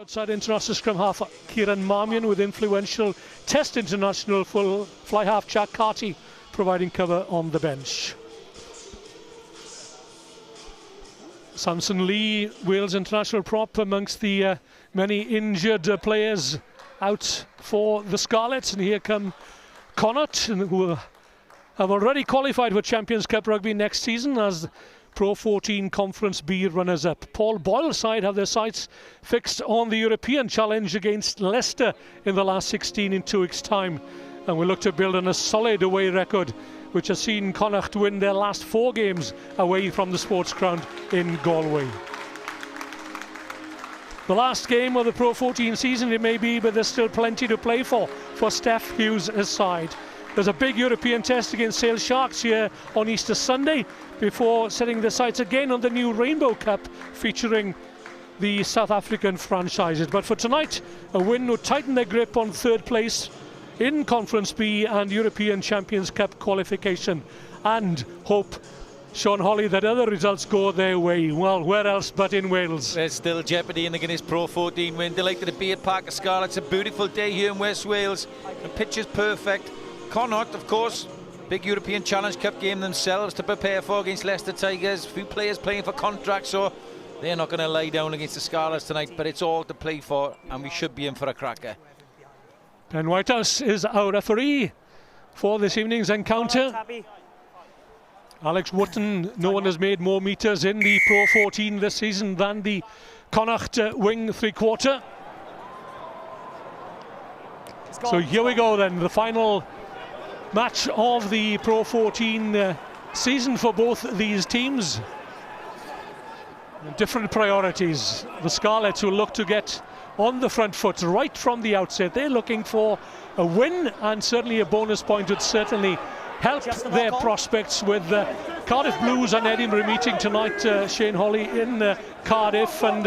Outside international scrum half Kieran Marmion with influential Test international full fly half Jack Carty providing cover on the bench. Samson Lee, Wales international prop, amongst the many injured players out for the Scarlets, and here come Connacht, who have already qualified for Champions Cup rugby next season as PRO14 Conference B runners-up. Paul Boyle's side have their sights fixed on the European challenge against Leicester in the last 16 in 2 weeks' time, and will look to build on a solid away record which has seen Connacht win their last 4 games away from the sports ground in Galway. The last game of the PRO14 season it may be, but there's still plenty to play for Steph Hughes' side. There's a big European test against Sale Sharks here on Easter Sunday before setting their sights again on the new Rainbow Cup featuring the South African franchises. But for tonight, a win would tighten their grip on 3rd place in Conference B and European Champions Cup qualification, and hope, Sean Holly, that other results go their way. Well, where else but in Wales? There's still jeopardy in the Guinness PRO14 win. Delighted to be at Parc y Scarlets. It's a beautiful day here in West Wales. The pitch is perfect. Connacht, of course, big European Challenge Cup game themselves to prepare for against Leicester Tigers. Few players playing for contracts, so they're not going to lie down against the Scarlets tonight, but it's all to play for, and we should be in for a cracker. Ben Whitehouse is our referee for this evening's encounter. Alex Wootton, no one has made more metres in the PRO14 this season than the Connacht wing 3/4. So here we go then, the final match of the PRO14 season for both these teams. Different priorities. The Scarlets will look to get on the front foot right from the outset. They're looking for a win, and certainly a bonus point would certainly help their prospects, with Cardiff Blues and Edinburgh meeting tonight, Shane Holly, in Cardiff, and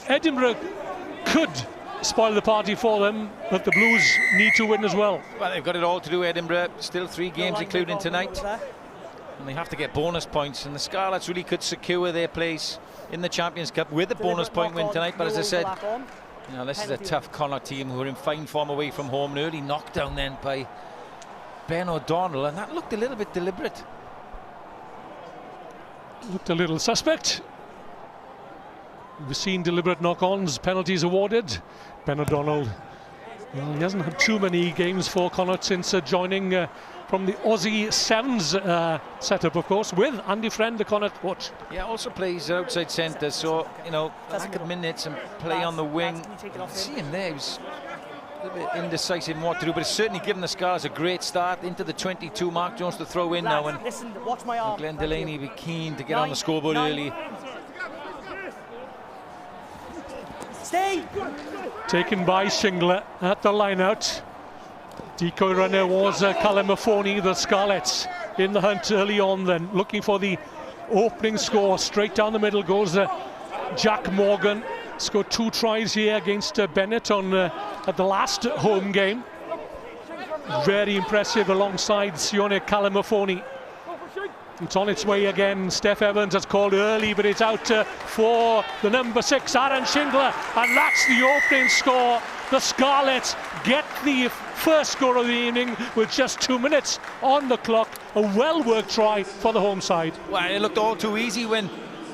Edinburgh could spoil the party for them, but the Blues need to win as well. Well, they've got it all to do, Edinburgh. Still 3 games including tonight, and they have to get bonus points, and the Scarlets really could secure their place in the Champions Cup with a bonus point win tonight. But as I said, you know, this is a tough Connacht team who are in fine form away from home. An early knockdown then by Ben O'Donnell, and that looked a little bit deliberate. Looked a little suspect. We've seen deliberate knock-ons, penalties awarded. Ben O'Donnell, well, he hasn't had too many games for Connacht since joining from the Aussie Sevens setup, of course, with Andy Friend, the Connacht coach. Yeah, also plays outside centre, so, you know, lack of minutes and play on the wing. See him there, he was a little bit indecisive in what to do, but it's certainly given the Scarlets a great start into the 22. Mark Jones to throw in now, and Glenn Delaney will be keen to get on the scoreboard early. Taken by Shingler at the line out. Decoy runner was Callum Mahoney. The Scarlets in the hunt early on, then looking for the opening score. Straight down the middle goes Jack Morgan. Scored 2 tries here against Bennett on at the last home game. Very impressive alongside Sione Callum Mahoney. It's on its way again. Steph Evans has called early, but it's out for the number 6, Aaron Shingler, and that's the opening score. The Scarlets get the first score of the evening with just 2 minutes on the clock. A well-worked try for the home side. Well, it looked all too easy when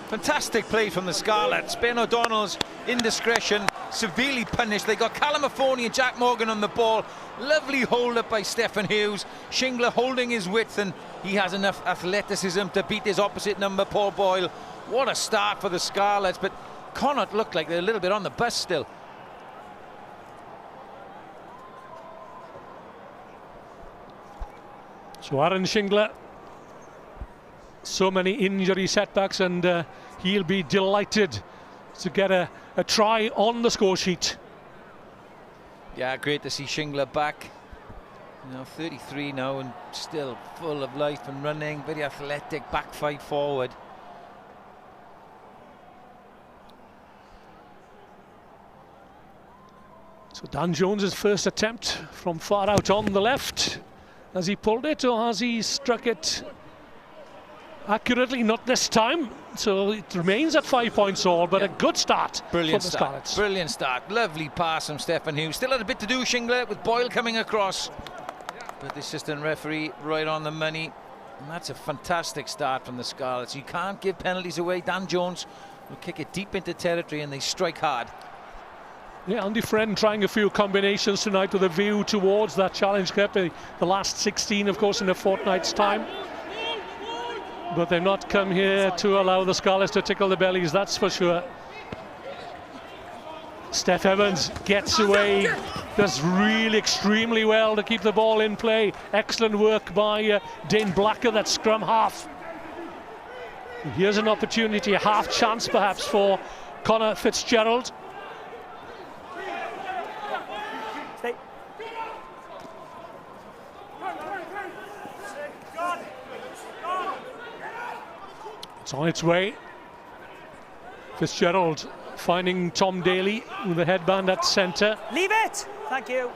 fantastic play from the Scarlets. Ben O'Donnell's indiscretion severely punished. They got Callum Mahoney and Jack Morgan on the ball. Lovely hold up by Stephen Hughes. Shingler holding his width, and he has enough athleticism to beat his opposite number, Paul Boyle. What a start for the Scarlets, but Connacht looked like they're a little bit on the bus still. So Aaron Shingler, so many injury setbacks, and he'll be delighted to get a try on the score sheet. Yeah, great to see Shingler back. You know, 33 now and still full of life and running, very athletic, back 5 forward. So Dan Jones's first attempt from far out on the left. Has he pulled it, or has he struck it accurately, not this time. So it remains at 5 points all, but a good start Brilliant for the start. Scarlets. Brilliant start. Lovely pass from Stefan Hughes. Still had a bit to do, Shingler, with Boyle coming across. But the assistant referee right on the money. And that's a fantastic start from the Scarlets. You can't give penalties away. Dan Jones will kick it deep into territory and they strike hard. Yeah, Andy Friend trying a few combinations tonight with a view towards that challenge cup. The last 16, of course, in a fortnight's time. But they've not come here to allow the Scarlets to tickle the bellies, that's for sure. Steph Evans gets away, does really extremely well to keep the ball in play. Excellent work by Dane Blacker, that scrum half. And here's an opportunity, a half chance perhaps for Connor Fitzgerald. It's on its way. Fitzgerald finding Tom Daly with a headband at centre. Leave it! Thank you.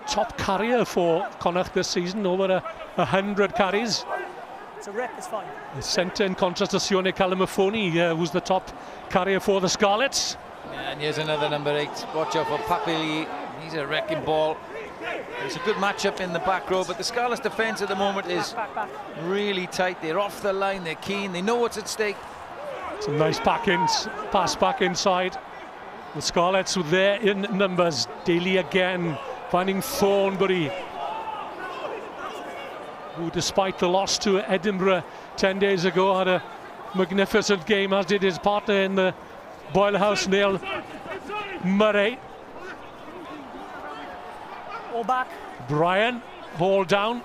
Top carrier for Connacht this season, over 100 carries. It's a rip, it's fine. The centre, in contrast to Sione Kalamafoni, who's the top carrier for the Scarlets. And here's another number 8. Watch out for Papili. He's a wrecking ball. It's a good matchup in the back row, but the Scarlets defence at the moment is really tight. They're off the line, they're keen, they know what's at stake. It's a nice pass back inside. The Scarlets were there in numbers. Daly again finding Thornbury, who despite the loss to Edinburgh 10 days ago had a magnificent game, as did his partner in the Boyle House, Neil Murray. All back. Brian, hauled down.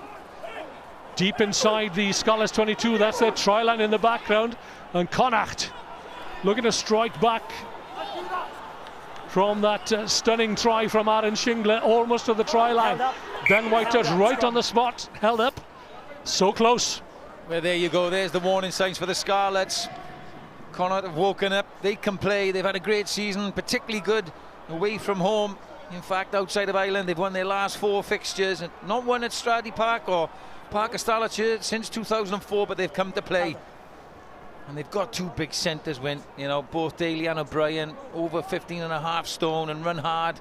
Deep inside the Scarlets 22, that's their try line in the background. And Connacht looking to strike back from that stunning try from Aaron Shingler, almost to the try line. Ben Whitehead right on the spot, held up. So close. Well, there you go, there's the warning signs for the Scarlets. Connacht have woken up, they can play, they've had a great season, particularly good away from home. In fact, outside of Ireland, they've won their last 4 fixtures, and not one at Stradey Park or Parc Ystafell since 2004, but they've come to play. And they've got 2 big centres, when you know, both Daly and O'Brien over 15.5 stone and run hard.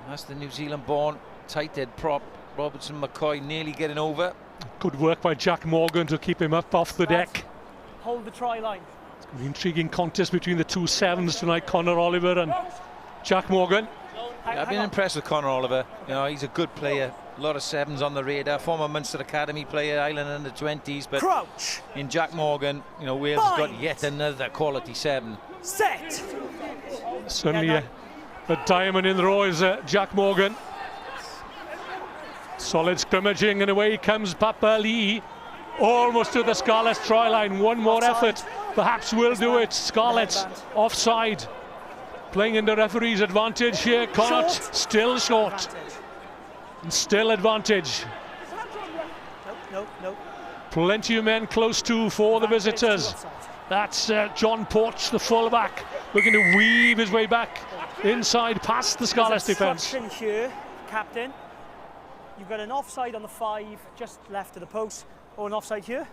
And that's the New Zealand-born tight head prop, Robertson McCoy, nearly getting over. Good work by Jack Morgan to keep him up off the deck. Hold the try line. It's going to be an intriguing contest between the 2 sevens tonight, Conor Oliver and Jack Morgan. Yeah, I've been impressed with Conor Oliver. You know, he's a good player. A lot of 7s on the radar. Former Munster Academy player, Ireland under 20s. But Crouch. in Jack Morgan, you know, Wales has got yet another quality 7. Set. Certainly a diamond in the row is Jack Morgan. Solid scrimmaging, and away comes Papa Lee. Almost to the Scarlets try line. One more effort. Perhaps will do it. Scarlets offside. Playing in the referee's advantage here. Connacht still short. And still advantage. Nope. Plenty of men close to for the visitors. That's John Porch, the fullback, looking to weave his way back inside past the Scarlets defence. Here, captain. You've got an offside on the 5, just left of the post, or an offside here.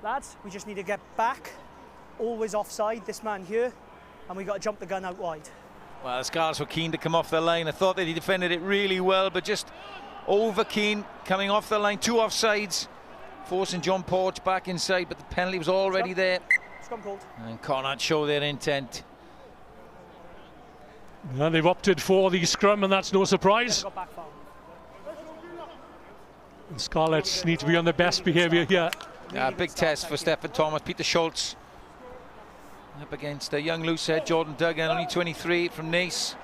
Lads, we just need to get back. Always offside, this man here, and we got to jump the gun out wide. Well, the Scarlets were keen to come off the line. I thought that he defended it really well, but just over keen coming off the line. 2 offsides, forcing John Porch back inside, but the penalty was already there. Scrum called. And Connacht show their intent. And they've opted for the scrum, and that's no surprise. The Scarlets need to be on their best behaviour here. Big test for Stephen Thomas. Peter Schultz up against a young loosehead Jordan Duggan, only 23 from Nice.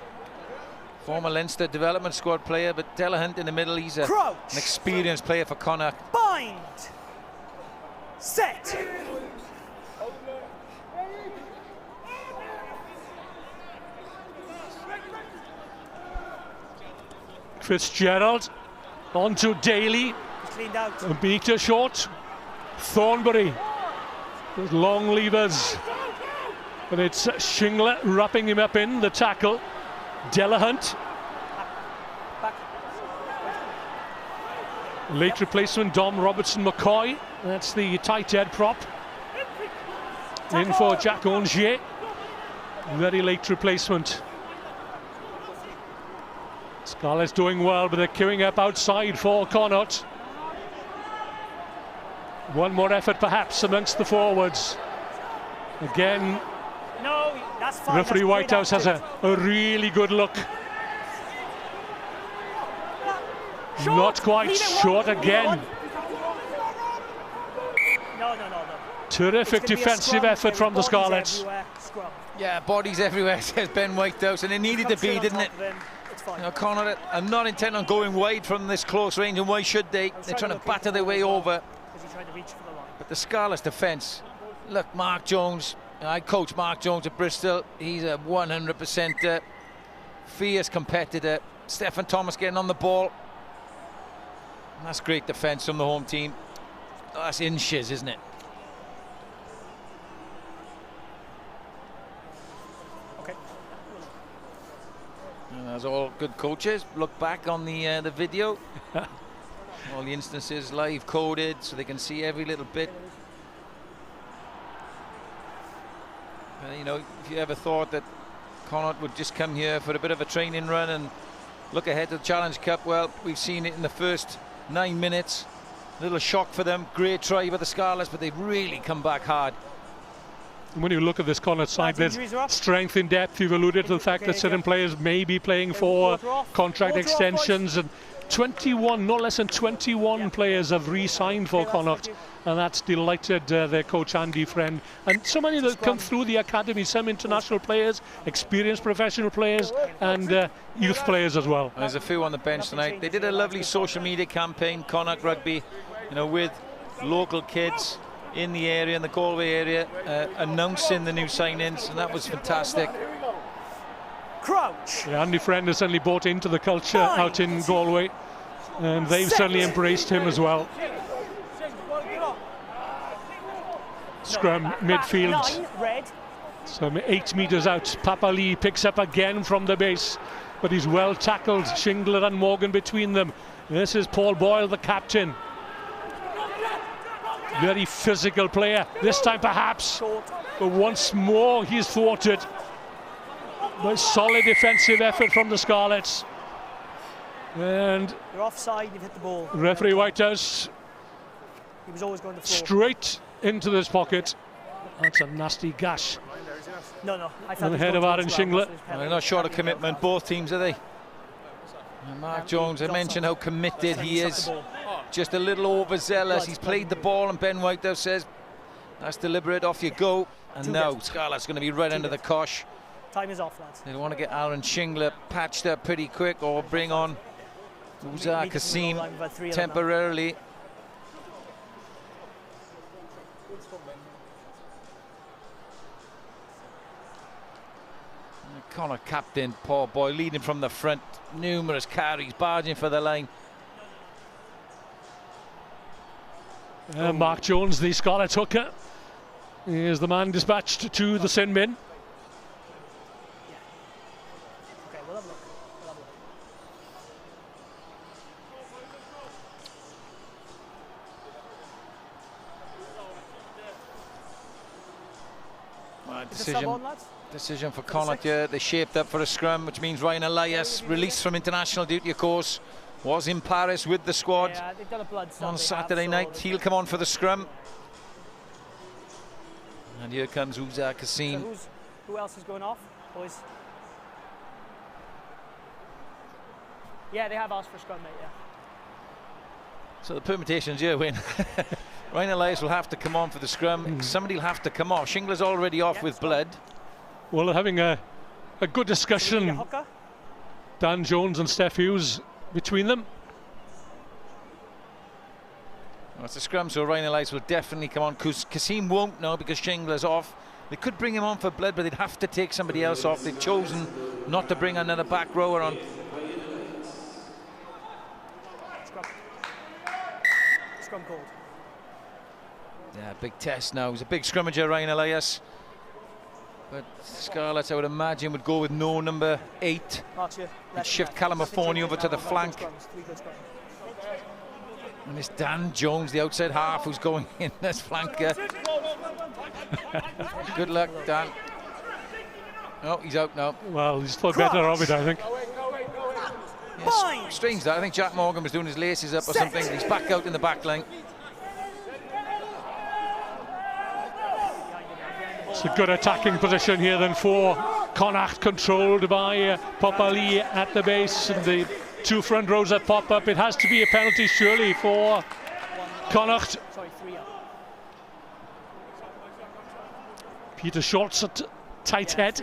Former Leinster development squad player, but Delahunt in the middle, he's an experienced player for Connacht. Bind! Set! Fitzgerald on to Daly. He's cleaned out. A metre short. Thornbury with long levers. But it's Shingler wrapping him up in the tackle. Delahunt. Late replacement, Dom Robertson-McCoy. That's the tight head prop. In for Jack Ongier. Very late replacement. Scarlets doing well, but they're queuing up outside for Connacht. One more effort perhaps amongst the forwards. Again, No, that's fine. referee That's Whitehouse has a really good look. Short. Not quite, Lead it short one. Lead it again. one. No. Terrific It's gonna be a defensive scrum, effort David. from the Bodies Scarlets. everywhere. Scrum. Yeah, bodies everywhere, says Ben Whitehouse, and it needed to Come be, straight on didn't it? top of him. It's fine. You know, Connacht are not intent on going wide from this close range, and why should they? They're trying to batter their way over. Because he tried to reach for the line. But the Scarlets defence, look, Mark Jones, I coach Mark Jones at Bristol. He's a 100% fierce competitor. Stephen Thomas getting on the ball. And that's great defence from the home team. Oh, that's inches, isn't it? Okay. And as all good coaches, look back on the video. All the instances live coded so they can see every little bit. You know, if you ever thought that Connacht would just come here for a bit of a training run and look ahead to the Challenge Cup, well, we've seen it in the first 9 minutes. A little shock for them. Great try by the Scarlets, but they've really come back hard. When you look at this Connacht side, there's injuries are up. strength in depth. You've alluded to the fact that certain players may be playing for Water off. contract Water off, extensions, and 21, no less than 21 players have re-signed for Okay, that's Connacht, thank and that's delighted their coach Andy Friend. And so many that come through the academy, some international players, experienced professional players, and youth players as well. There's a few on the bench tonight. They did a lovely social media campaign, Connacht Rugby, you know, with local kids in the area, in the Galway area, announcing the new signings, and that was fantastic. Crouch. Yeah, Andy Friend has certainly bought into the culture out in Galway, and they've certainly embraced him as well. Scrum midfield, 9, red. some 8 metres out. Papa Lee picks up again from the base, but he's well tackled. Shingler and Morgan between them. This is Paul Boyle, the captain. Very physical player. This time perhaps, but once more he's thwarted. But solid defensive effort from the Scarlets. And You're offside, you've hit the ball. referee Whitehouse He was always going to the floor. straight into this pocket. That's a nasty gash. No. I On felt the he was head going of towards Aaron the line, Shingler. that's his penalty. They're not short of commitment, both teams, are they? And Mark Jones, I mentioned how committed he is. Just a little overzealous. He's played the ball, and Ben Whitehouse says, that's deliberate, off you go. And now Scarlet's going to be right under the cosh. Time is off, lads. They don't want to get Aaron Shingler patched up pretty quick, or bring on Uzzah Kasim temporarily. Connacht captain Paul Boyle leading from the front, numerous carries, barging for the line. Mark Jones, the Scarlet hooker, is the man dispatched to the sin bin. Okay, we'll have a look. Is the sub on, lads? Decision for Connacht, yeah. They shaped up for a scrum, which means Ryan Elias, released from international duty, of course, was in Paris with the squad They've done a blood sub, on they Saturday have, night. so He'll come on for the scrum. And here comes Uzzah Kasim. So who else is going off, boys? Yeah, they have asked for scrum, mate, yeah. So the permutations here win. Ryan Elias will have to come on for the scrum. Somebody will have to come off. Shingler's already off with blood. Well, they're having a good So we need a discussion, hooker. Dan Jones and Steph Hughes between them. Well, it's a scrum, so Ryan Elias will definitely come on. Kasim won't now because Shingler's off. They could bring him on for blood, but they'd have to take somebody else off. They've chosen not to bring another back rower on. Scrum called. Yeah, big test now. He's a big scrummager, Ryan Elias. But Scarlets, I would imagine, would go with no number 8. Mark, you Shift Callum Affoni over to the flank. Three good scrums. And it's Dan Jones, the outside half, who's going in as flanker. Good luck, Dan. Oh, he's out now. Well, he's thought better of it, I think. Yes, strange that. I think Jack Morgan was doing his laces up or something. He's back out in the back line. It's a good attacking position here then for Connacht, controlled by Popali at the base, and the two front rows that pop up. It has to be a penalty surely for Connacht. Peter Schultz at tight head.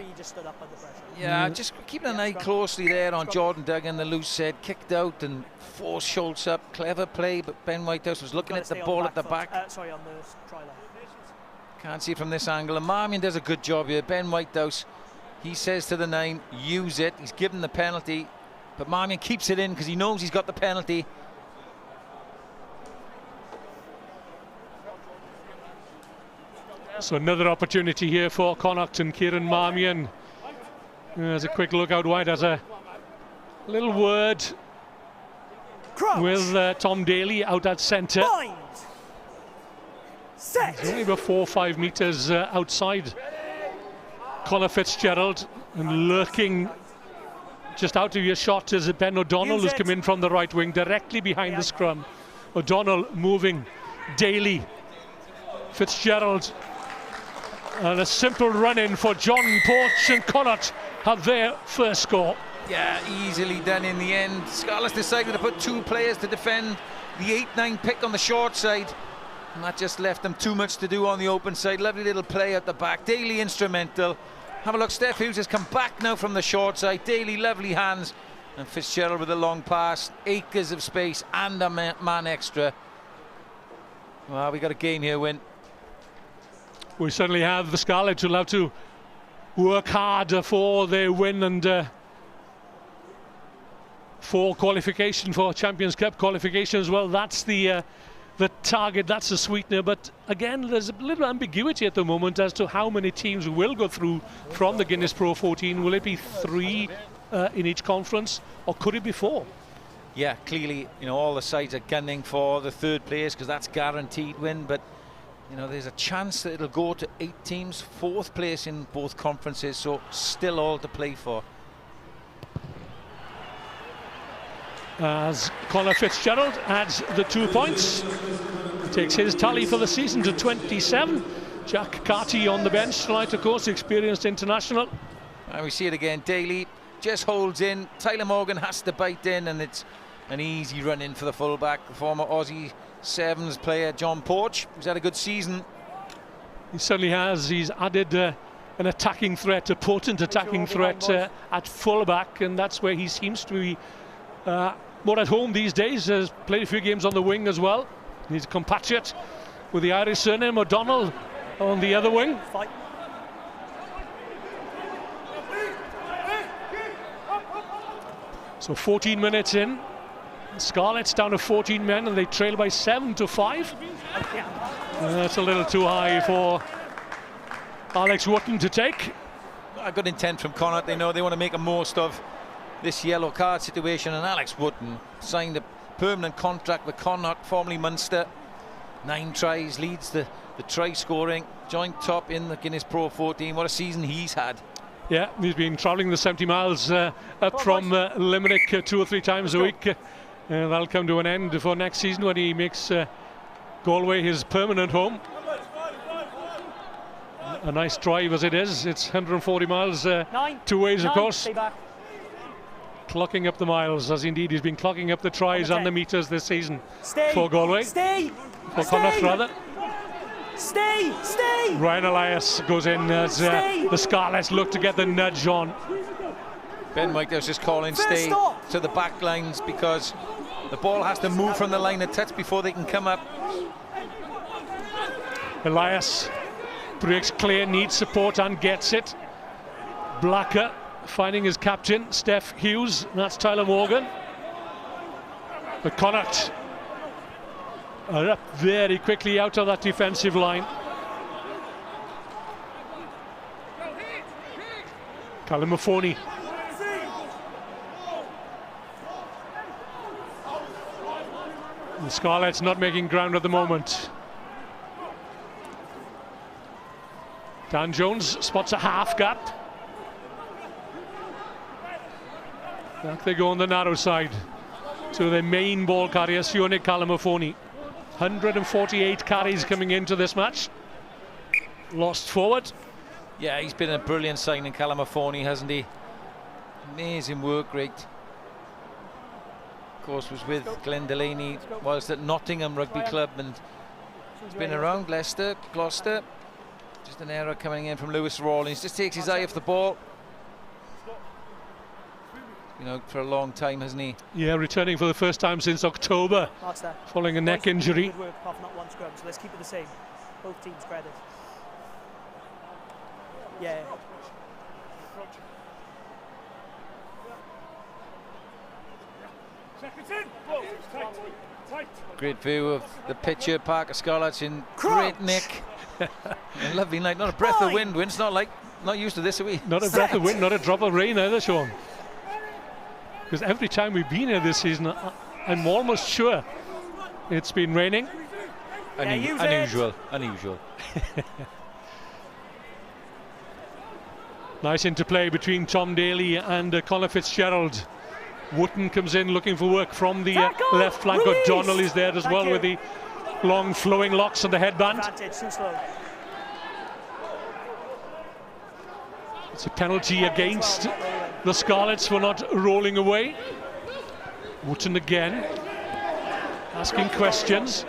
Yeah, just keeping an eye closely there on Jordan Duggan, the loose head, kicked out and forced Schultz up. Clever play, but Ben Whitehouse was looking at the ball at the back. On the try line. Can't see it from this angle. And Marmion does a good job here. Ben Whitehouse, he says to the 9, use it. He's given the penalty, but Marmion keeps it in because he knows he's got the penalty. So another opportunity here for Connacht, and Kieran Marmion. There's a quick look out wide, as a little word with Tom Daly out at centre. He's only about 4 or 5 metres outside Conor Fitzgerald, and lurking just out of your shot is Ben O'Donnell, who's come in from the right wing directly behind the scrum. O'Donnell moving, Daly, Fitzgerald, and a simple run-in for John Porch, and Connacht have their first score. Yeah, easily done in the end. Scarlets decided to put 2 players to defend the 8-9 pick on the short side, and that just left them too much to do on the open side. Lovely little play at the back. Daly instrumental. Have a look, Steph Hughes has come back now from the short side. Daly, lovely hands, and Fitzgerald with a long pass. Acres of space and a man extra. Well, we got a game here, Win. We certainly have. The Scarlets will have to work hard for their win and for qualification, for Champions Cup qualification as well. That's the target, that's the sweetener. But again, there's a little ambiguity at the moment as to how many teams will go through from the Guinness PRO14. Will it be 3 in each conference, or could it be 4? Yeah, clearly, you know, all the sides are gunning for the 3rd place because that's guaranteed win. But you know, there's a chance that it'll go to 8 teams, 4th place in both conferences, so still all to play for. As Conor Fitzgerald adds the 2 points, takes his tally for the season to 27. Jack Carty on the bench tonight, of course, experienced international. And we see it again. Daly just holds in. Tyler Morgan has to bite in, and it's an easy run in for the fullback, the former Aussie Sevens player John Porch, who's had a good season. He certainly has. He's added an attacking threat, a potent attacking threat at fullback, and that's where he seems to be more at home these days. Has played a few games on the wing as well. He's a compatriot with the Irish surname, O'Donnell on the other wing. So 14 minutes in, Scarlets down to 14 men, and they trail by 7-5. That's a little too high for Alex Wootton to take. A good intent from Connacht. They know they want to make the most of this yellow card situation, and Alex Wootton signed a permanent contract with Connacht, formerly Munster. 9 tries, leads the try scoring, joint top in the Guinness PRO14. What a season he's had. Yeah, he's been travelling the 70 miles up from Limerick 2 or 3 times a week. That'll come to an end for next season when he makes Galway his permanent home. A nice drive as it is. It's 140 miles 2 ways, of course. Clocking up the miles, as indeed he's been clocking up the tries and the meters this season for Galway. For Connacht, rather. Stay! Ryan Elias goes in as the Scarlets look to get the nudge on. Ben Whitehouse just calling stay to the back lines because the ball has to move from the line of touch before they can come up. Elias breaks clear, needs support and gets it. Blacker finding his captain, Steph Hughes. That's Tyler Morgan. But Connacht are up very quickly out of that defensive line. Callum Mafoney. The Scarlets not making ground at the moment. Dan Jones spots a half gap. Back they go on the narrow side to their main ball carrier, Sione Kalamafoni. 148 carries coming into this match. Lost forward. Yeah, he's been a brilliant signing, Kalamafoni, hasn't he? Amazing work rate. Of course, was with Glenn Delaney whilst at Nottingham Rugby Club, and he's been around Leicester, Gloucester. Just an error coming in from Lewis Rawlings. Just takes his eye off the ball. You know, for a long time, hasn't he? Yeah, returning for the first time since October, following a neck injury. Good work, apart from not one scrum, so let's keep it the same. Both teams credit. Yeah. Great view of the pitch here, Parker Scarlets in great nick. A lovely night, not a breath of wind. Wind's not used to this, are we? Not a breath of wind, not a drop of rain either, Sean. Because every time we've been here this season, I'm almost sure it's been raining. Unusual. Nice interplay between Tom Daly and Connor Fitzgerald. Wooten comes in looking for work from the left flank. O'Donnell is there as well with the long flowing locks and the headband. It's a penalty against the Scarlets for not rolling away. Wooten again, asking questions.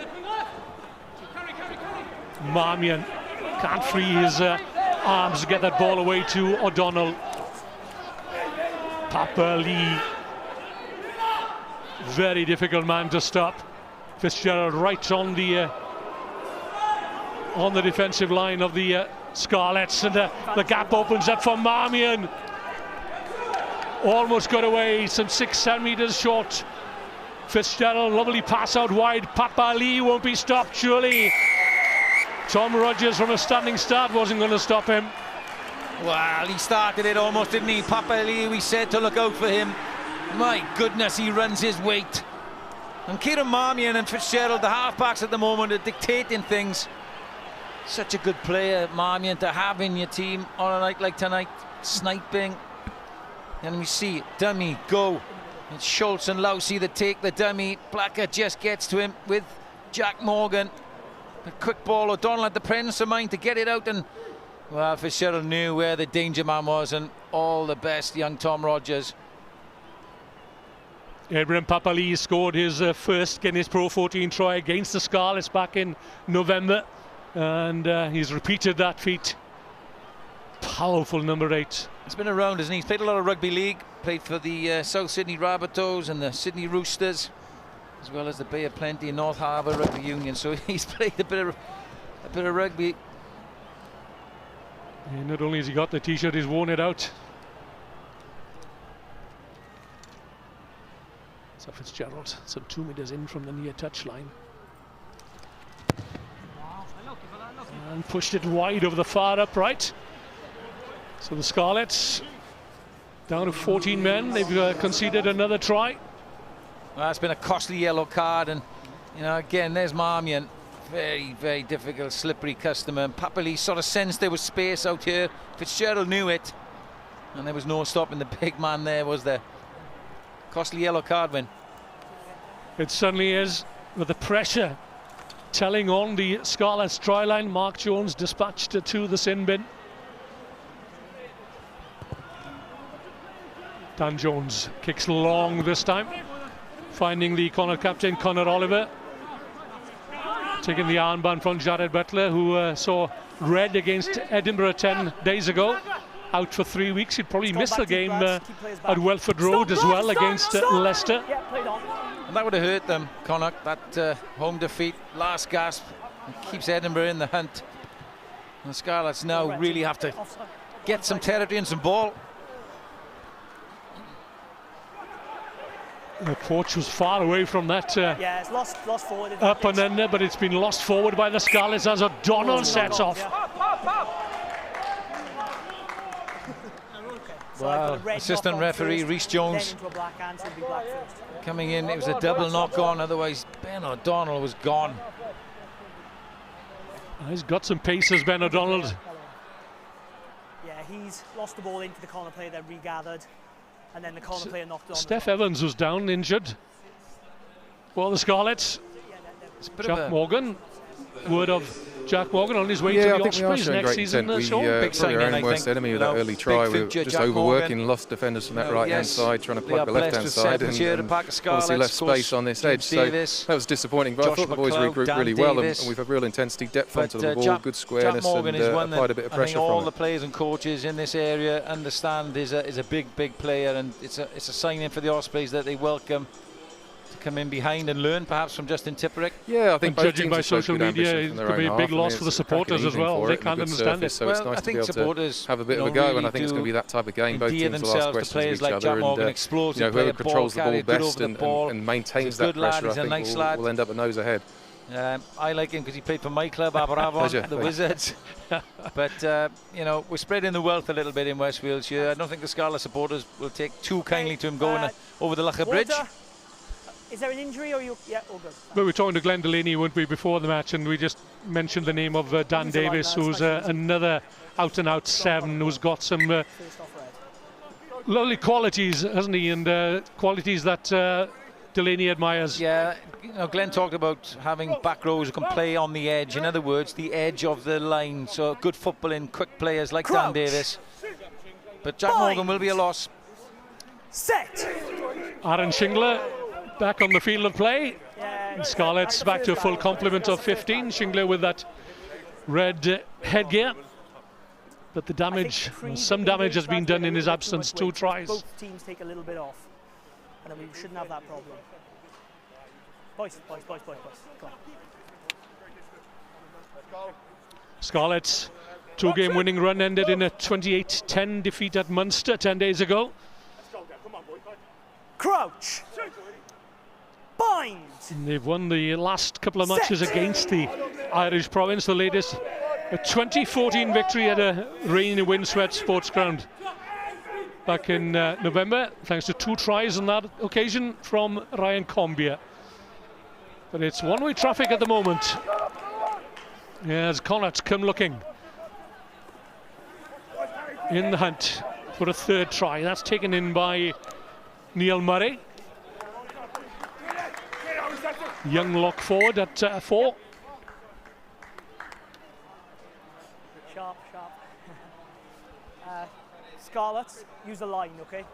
Marmion can't free his arms to get that ball away to O'Donnell. Papa Lee, very difficult man to stop. Fitzgerald right on the defensive line of the Scarlets, and the gap opens up for Marmion. Almost got away, some 6-7 meters short. Fitzgerald, lovely pass out wide. Papa Lee won't be stopped, surely. Tom Rogers from a standing start wasn't going to stop him. Well, he started it almost, didn't he? Papa Lee, we said to look out for him. My goodness, he runs his weight. And Kieran Marmion and Fitzgerald, the halfbacks at the moment, are dictating things. Such a good player, Marmion, to have in your team on a night like tonight. Sniping. And we see dummy go. It's Schultz and Lousy that take the dummy. Blacker just gets to him with Jack Morgan. A quick ball. O'Donnell had the presence of mind to get it out, and well, Fitzgerald knew where the danger man was, and all the best, young Tom Rogers. Abraham Papali scored his first Guinness PRO14 try against the Scarlets back in November, and he's repeated that feat. Powerful number 8. He's been around, hasn't he? He's played a lot of rugby league, played for the South Sydney Rabbitohs and the Sydney Roosters, as well as the Bay of Plenty and North Harbour Rugby Union, so he's played a bit of rugby. Yeah, not only has he got the t-shirt, he's worn it out. So Fitzgerald, some 2 meters in from the near touch line. And pushed it wide over the far upright. So the Scarlets down to 14 men. They've conceded another try. Well, it's been a costly yellow card, and you know, again, there's Marmion. Very, very difficult, slippery customer. And Papali sort of sensed there was space out here. Fitzgerald knew it, and there was no stopping the big man there, was there? Costly yellow card win. It certainly is, with the pressure telling on the Scarlets try line. Mark Jones dispatched to the sin bin. Dan Jones kicks long this time, finding the Connacht captain Conor Oliver, taking the armband from Jared Butler, who saw red against Edinburgh 10 days ago. Out for 3 weeks. He'd probably miss the game at Welford Road as well against Leicester. And that would have hurt them, Connacht, that home defeat, last gasp. It keeps Edinburgh in the hunt. And the Scarlets now really have to get some territory and some ball. The Porch was far away from that yeah, it's lost forward up and under, but it's been lost forward by the Scarlets as O'Donnell sets off. Wow, assistant referee Rhys Jones coming in. It was a double knock on, otherwise Ben O'Donnell was gone. He's got some paces, Ben O'Donnell. Yeah, he's lost the ball into the corner player, then regathered, and then the corner player knocked it on. Steph Evans was down, injured. Well, the Scarlets. Jack Morgan. Word of Jack Morgan on his way to the Ospreys next season. We probably our own worst enemy with that early try. We were just overworking, lost defenders from that right-hand side, trying to plug the left-hand side, and obviously left space on this edge. So that was disappointing, but I thought the boys regrouped really well, and we've had real intensity, depth onto the ball, good squareness, and applied a bit of pressure from it. All the players and coaches in this area understand is a big player, and it's a sign-in for the Ospreys that they welcome to come in behind and learn perhaps from Justin Tipuric. Yeah, I think judging by social media, it could be a big loss for the supporters as well. They can't understand it. So it's nice to be able to have a bit of a go, and I think it's going to be that type of game. Both teams will ask questions of each other, and whoever controls the ball best and maintains that pressure, I think will end up a nose ahead. I like him because he played for my club, Aberavon, the Wizards. But, you know, we're spreading the wealth a little bit in West Wales here. I don't think the Scarlet supporters will take too kindly to him going over the Locher Bridge. Is there an injury or you? Yeah, all good. But we were talking to Glenn Delaney, weren't we, before the match, and we just mentioned the name of Dan Davis, who's another out-and-out 7 who's got some lovely qualities, hasn't he? And qualities that Delaney admires. Yeah, you know, Glenn talked about having back rows who can play on the edge. In other words, the edge of the line. So good footballing, quick players like Dan Davis. But Jack Morgan will be a loss. Set. Aaron Shingler back on the field of play. Scarlets back to a full complement of 15. Shingler with that red headgear. But the damage, some damage has been done in his absence. 2 tries. Both teams take a little bit off, and then we shouldn't have that problem. Boys. Come on. Scarlets' 2-game winning run ended in a 28-10 defeat at Munster 10 days ago. Crouch. Bind. And they've won the last couple of matches against the Irish province. The latest, a 2014 victory at a rain and windswept sports ground back in November, thanks to 2 tries on that occasion from Ryan Combia. But it's one-way traffic at the moment. Yeah, as Connacht come looking in the hunt for a 3rd try. That's taken in by Neil Murray. Young lock forward at 4. Sharp. Scarlets, use the line, okay?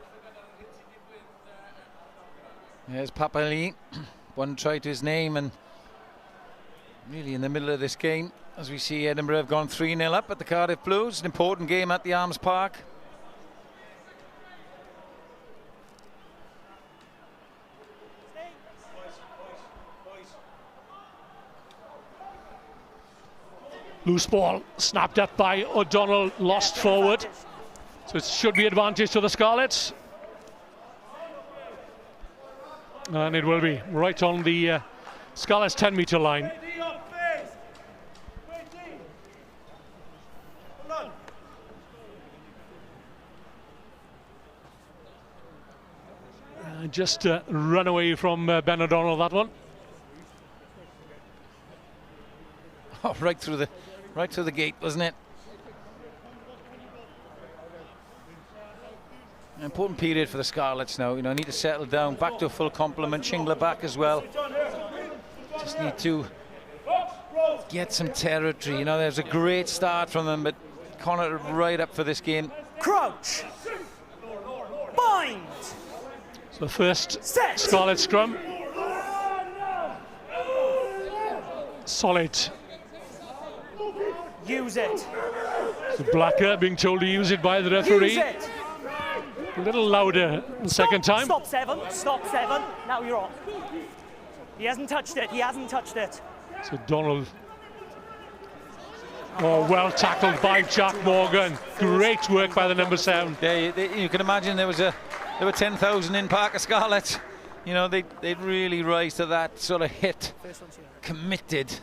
There's Papali. 1 try to his name, and really in the middle of this game, as we see Edinburgh have gone 3-0 up at the Cardiff Blues. An important game at the Arms Park. Loose ball snapped up by O'Donnell, lost forward. So it should be advantage to the Scarlets. And it will be right on the Scarlets 10-metre line. Just run away from Ben O'Donnell, that one. Oh, right through the gate, wasn't it? An important period for the Scarlets now. You know, need to settle down. Back to a full complement. Shingler back as well. Just need to get some territory. You know, there's a great start from them, but Connacht right up for this game. Crouch. Bind. So the first Scarlet scrum. Solid. Use it. So Blacker being told to use it by the referee. Use it. A little louder the second time. Stop 7. Now you're on. He hasn't touched it. So Donald. Oh, well tackled by Jack Morgan. Great work by the number 7. You can imagine there were 10,000 in Parker Scarlets. You know, they'd really rise to that sort of hit. Committed.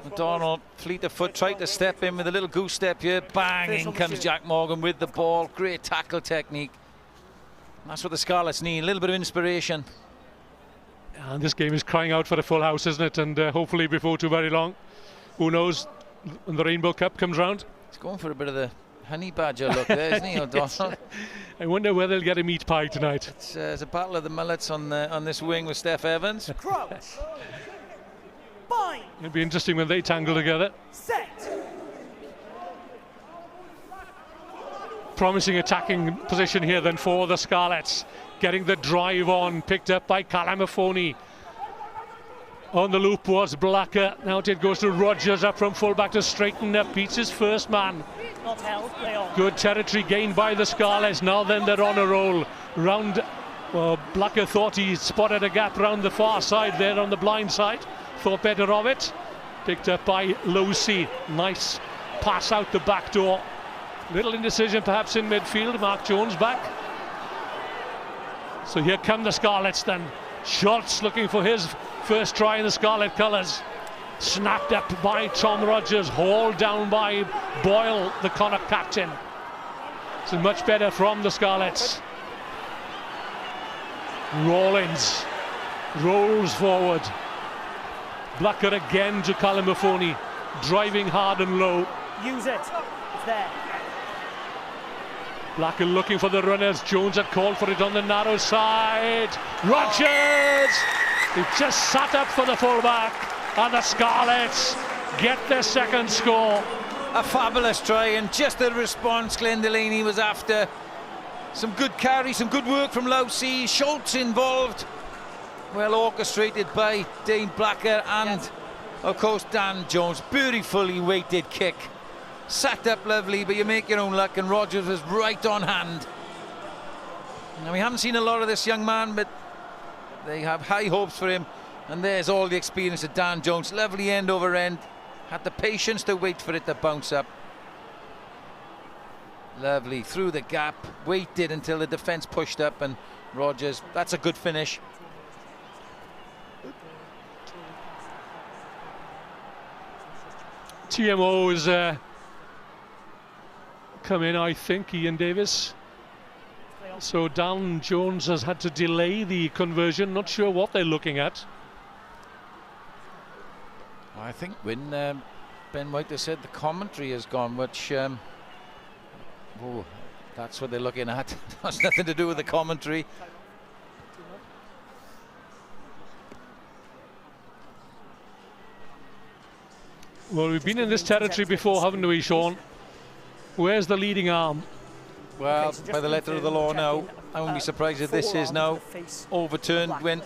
O'Donnell, fleet of foot, tried to step in with a little goose step here. Bang, in comes Jack Morgan with the ball. Great tackle technique. And that's what the Scarlets need, a little bit of inspiration. And this game is crying out for a full house, isn't it? And hopefully before too very long, who knows, when the Rainbow Cup comes round. He's going for a bit of the honey badger look there, isn't he, O'Donnell? I wonder whether they'll get a meat pie tonight. It's a battle of the mullets on this wing with Steph Evans. Crouch. Bind. It'll be interesting when they tangle together. Set. Promising attacking position here then for the Scarlets. Getting the drive on, picked up by Calamafoni. On the loop was Blacker. Now it goes to Rogers up from fullback to straighten up. Beats his first man. Not held, play on. Good territory gained by the Scarlets. Now then they're on a roll. Round, well, Blacker thought he spotted a gap round the far side there on the blind side. Thought better of it. Picked up by Lucy. Nice pass out the back door. Little indecision perhaps in midfield. Mark Jones back. So here come the Scarlets then. Schultz looking for his first try in the Scarlet colours. Snapped up by Tom Rogers. Hauled down by Boyle, the Connacht captain. So much better from the Scarlets. Rawlins rolls forward. Blacker again to Calamafoni. Driving hard and low. Use it. It's there. Blacker looking for the runners. Jones had called for it on the narrow side. Rogers! He just sat up for the fullback, and the Scarlets get their second score. A fabulous try, and just the response Glenn Delaney was after. Some good carry, some good work from Lucy. Schultz involved. Well orchestrated by Dane Blacker and, of course, Dan Jones. Beautifully weighted kick. Sat up lovely, but you make your own luck, and Rogers was right on hand. Now, we haven't seen a lot of this young man, but they have high hopes for him, and there's all the experience of Dan Jones. Lovely end over end. Had the patience to wait for it to bounce up. Lovely, through the gap, waited until the defence pushed up, and Rogers, that's a good finish. TMO is come in, I think, Ian Davis. So Dan Jones has had to delay the conversion. Not sure what they're looking at. I think when Ben White has said the commentary has gone, which oh, that's what they're looking at. That's nothing to do with the commentary. Well, we've been in this territory before, haven't we, Sean? Where's the leading arm? Well, by the letter of the law now, I won't be surprised if this is now overturned when...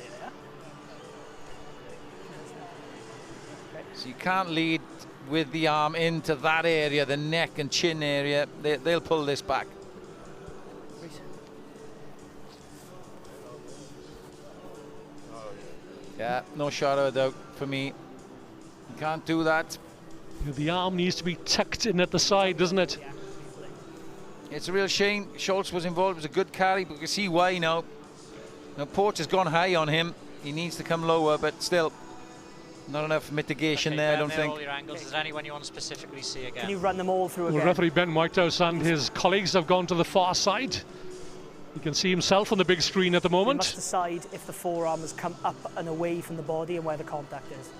So you can't lead with the arm into that area, the neck and chin area. They'll pull this back. Yeah, no shadow of doubt for me. You can't do that. The arm needs to be tucked in at the side, doesn't it? It's a real shame. Schultz was involved. It was a good carry, but you can see why now. Now, Porch has gone high on him. He needs to come lower, but still not enough mitigation there, I don't think. All your angles. Is there anyone you want to specifically see again? Can you run them all through again? Well, referee Ben Whitehouse and his colleagues have gone to the far side. You can see himself on the big screen at the moment. You must decide if the forearm has come up and away from the body and where the contact is.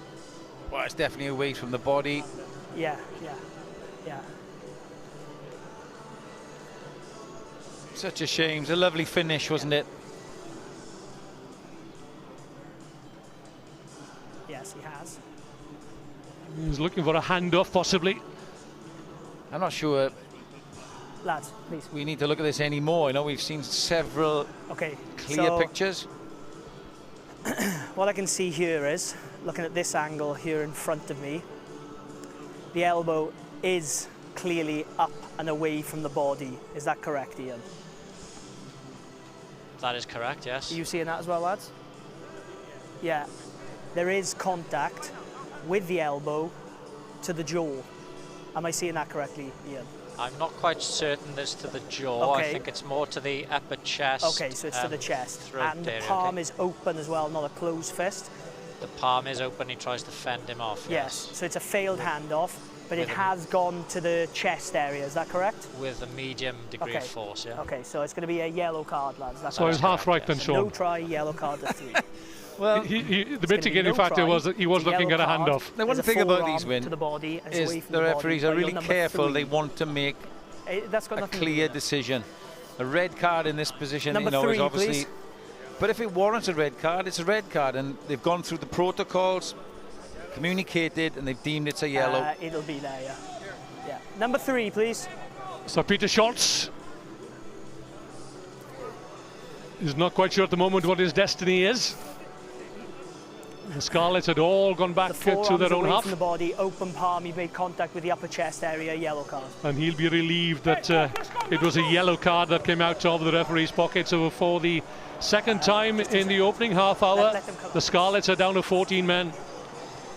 Well, it's definitely away from the body. Yeah. Such a shame. It's a lovely finish, wasn't it? Yes, he has. He's looking for a handoff, possibly. I'm not sure. Lads, please. We need to look at this anymore. You know, we've seen several clear pictures. What I can see here is, looking at this angle here in front of me, the elbow is clearly up and away from the body. Is that correct, Ian? That is correct, yes. Are you seeing that as well, lads? Yeah. There is contact with the elbow to the jaw. Am I seeing that correctly, Ian? I'm not quite certain as to the jaw. Okay. I think it's more to the upper chest. Okay, so it's to the chest. And the area, palm is open as well, not a closed fist. The palm is open, he tries to fend him off. Yes, so it's a failed handoff, but it has gone to the chest area, is that correct? With a medium degree of force, yeah. Okay, so it's going to be a yellow card, lads. So I was half right then, Sean. No try, yellow card to 3. Well, the mitigating factor was that he was looking at a handoff. The one thing about these wins is the referees are really careful. They want to make a clear decision. A red card in this position, you know, is obviously. But if it warrants a red card, it's a red card, and they've gone through the protocols, communicated, and they've deemed it's a yellow. It'll be there, yeah. Yeah. Number 3, please. So Peter Schultz is not quite sure at the moment what his destiny is. The Scarlets had all gone back to their own half. From the body, open palm, he made contact with the upper chest area, yellow card. And he'll be relieved that it was a yellow card that came out of the referee's pocket. So for the second time in the opening half hour, the Scarlets are down to 14 men.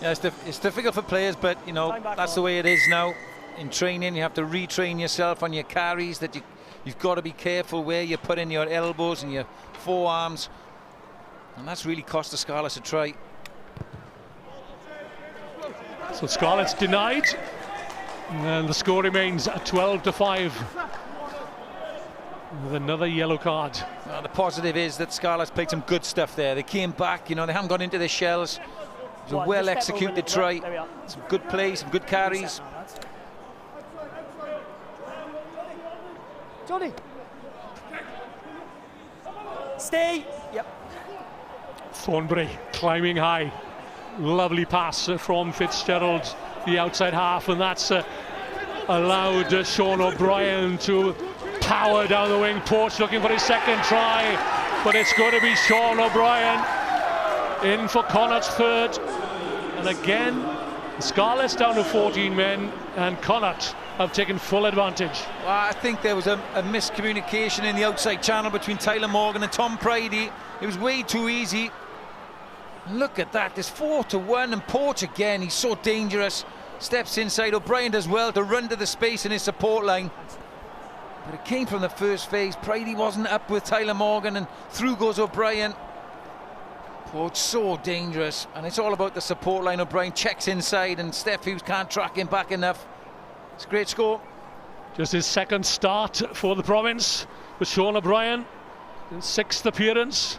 Yeah, it's difficult for players, but you know that's the way it is now. In training, you have to retrain yourself on your carries. That you've got to be careful where you put in your elbows and your forearms, and that's really cost the Scarlets a try. So Scarlets denied, and the score remains at 12-5 with another yellow card. Well, the positive is that Scarlets played some good stuff there. They came back, you know, they haven't gone into their shells. It was a well executed try. Some good plays, some good carries. Johnny. Stay. Yep. Thornbury climbing high. Lovely pass from Fitzgerald, the outside half, and that's allowed Sean O'Brien to power down the wing post, looking for his second try, but it's going to be Sean O'Brien in for Connacht's third. And again, the Scarlets down to 14 men, and Connacht have taken full advantage. Well, I think there was a miscommunication in the outside channel between Tyler Morgan and Tom Pridey. It was way too easy. Look at that, there's 4-1, and Porch again, he's so dangerous. Steps inside, O'Brien does well to run to the space in his support line. But it came from the first phase. Pridey wasn't up with Tyler Morgan, and through goes O'Brien. Porch so dangerous, and it's all about the support line. O'Brien checks inside, and Steph Hughes can't track him back enough. It's a great score. Just his second start for the province with Sean O'Brien, his 6th appearance.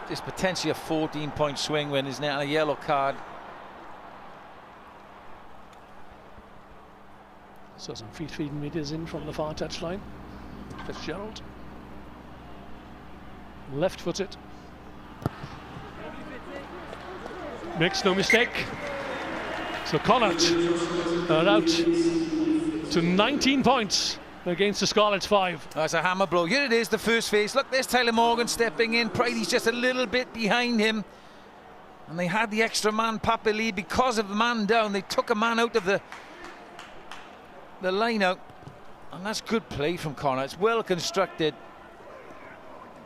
It's potentially a 14-point swing when there's now a yellow card. So some 15 metres in from the far touchline. Fitzgerald, left-footed, makes no mistake. So Connacht are out to 19 points against the Scarlets 5. That's a hammer blow. Here it is, the first phase. Look, there's Tyler Morgan stepping in. Pridey's just a little bit behind him. And they had the extra man, Papali, because of the man down. They took a man out of the line out. And that's good play from Connacht. It's well constructed.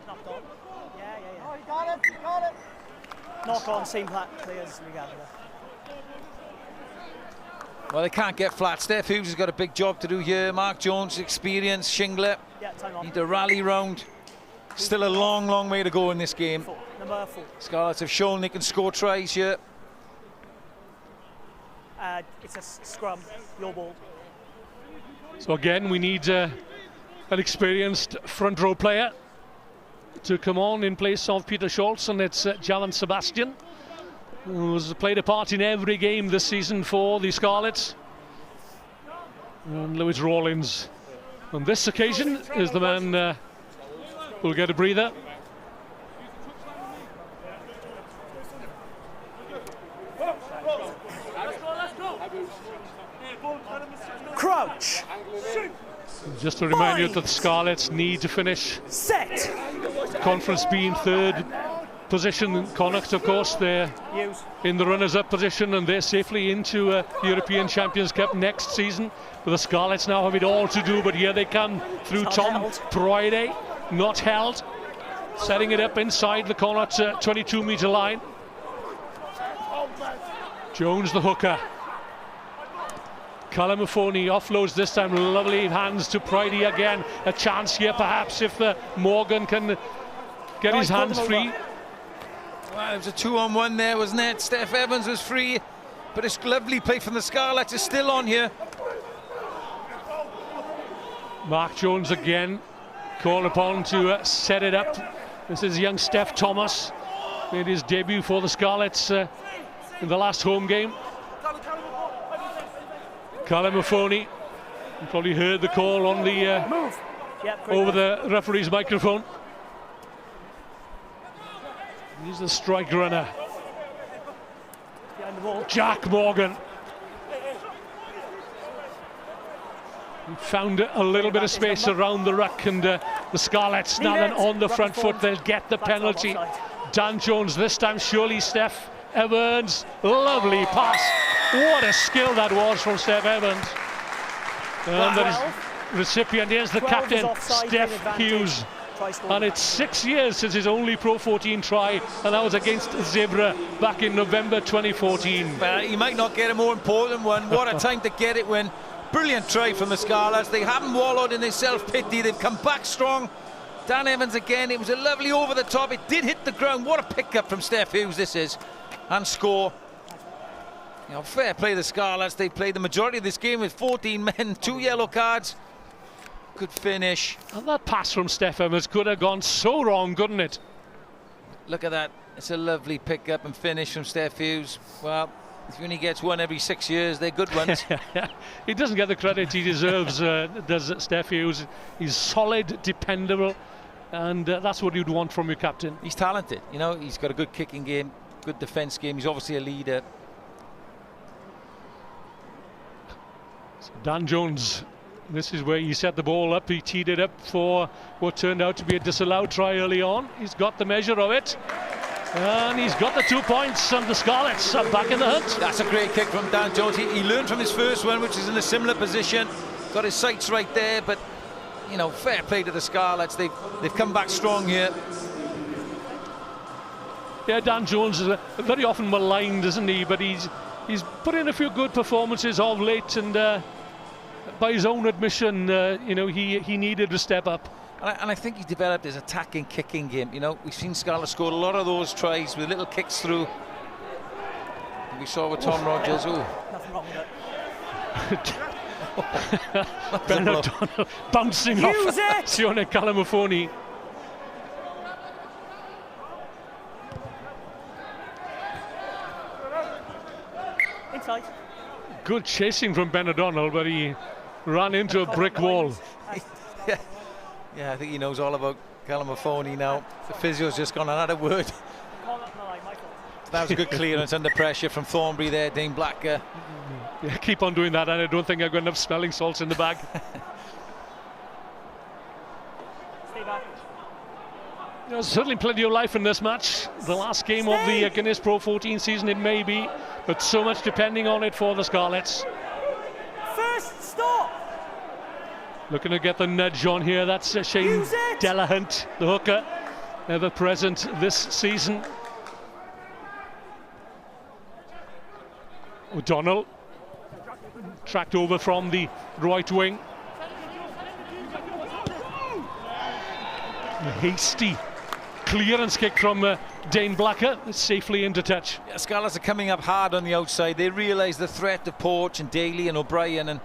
Yeah. Oh, he got it. Knock on, same players we got there. Well, they can't get flat. Steph Hughes has got a big job to do here. Mark Jones, experience, Shingler. Need to rally round. Still a long, long way to go in this game. Number 4. Scarlets have shown they can score tries here. It's a scrum, your ball. So again, we need an experienced front row player to come on in place of Peter Schultz, and it's Jalan Sebastian, who's played a part in every game this season for the Scarlets. And Lewis Rawlins on this occasion is the man who'll get a breather. Crouch. Just to remind you that the Scarlets need to finish set. Conference being third position. Connacht, of course, they're in the runners-up position, and they're safely into the European Champions Cup next season. But the Scarlets now have it all to do, but here they come through Tom Pridey, not held, setting it up inside the Connacht 22-metre line. Jones, the hooker. Calamafoni offloads this time, lovely hands to Pridey again. A chance here perhaps if Morgan can get his hands free. Well, it was a 2-on-1 there, wasn't it? Steph Evans was free, but it's lovely play from the Scarlets. Is still on here. Mark Jones again called upon to set it up This is young Steph Thomas. Made his debut for the Scarlets in the last home game. Callum Mahoney, you probably heard the call on the over the referee's microphone. He's the strike runner. Behind the ball. Jack Morgan. He found a little bit of space around the ruck, and the Scarlets now then on the front foot. They'll get the penalty. Dan Jones this time, surely Steph Evans. Lovely pass. What a skill that was from Steph Evans. And the recipient is the captain, Steph Hughes. And it's 6 years since his only PRO14 try, and that was against Zebra back in November 2014. He might not get a more important one. What a time to get it when. Brilliant try from the Scarlets. They haven't wallowed in their self-pity. They've come back strong. Dan Evans again. It was a lovely over the top. It did hit the ground. What a pickup from Steph Hughes this is. And score. You know, fair play the Scarlets. They played the majority of this game with 14 men, 2 yellow cards. Good finish. And that pass from Steph Evans could have gone so wrong, couldn't it? Look at that. It's a lovely pickup and finish from Steph Hughes. Well, if he only gets one every 6 years, they're good ones. He doesn't get the credit he deserves, does Steph Hughes. He's solid, dependable, and that's what you'd want from your captain. He's talented, you know, he's got a good kicking game, good defence game, he's obviously a leader. So Dan Jones, this is where he set the ball up. He teed it up for what turned out to be a disallowed try early on. He's got the measure of it. And he's got the 2 points, and the Scarlets are back in the hunt. That's a great kick from Dan Jones. He learned from his first one, which is in a similar position. Got his sights right there, but, you know, fair play to the Scarlets. They've come back strong here. Yeah, Dan Jones is very often maligned, isn't he? But he's put in a few good performances of late, and by his own admission, you know, he needed to step up. And I think he developed his attacking, kicking game. You know, we've seen Scarlett score a lot of those tries with little kicks through. We saw with Tom Rogers. Ooh. Nothing wrong with it. Ben O'Donnell bouncing off Sione Calamafoni. Inside. Good chasing from Ben O'Donnell, but he ran into a brick wall. Yeah, I think he knows all about Calamafoni now. The physio's just gone and had a word. That was a good clearance under pressure from Thornbury there, Dane Blacker. Yeah, keep on doing that, and I don't think I've got enough smelling salts in the bag. Stay back. There's certainly plenty of life in this match. The last game of the Guinness PRO14 season, it may be, but so much depending on it for the Scarlets. First stop. Looking to get the nudge on here. That's Shane Delahunt, the hooker, ever present this season. O'Donnell tracked over from the right wing. A hasty clearance kick from Dane Blacker, safely into touch. Yeah, Scarlets are coming up hard on the outside. They realise the threat of Porch and Daly and O'Brien, and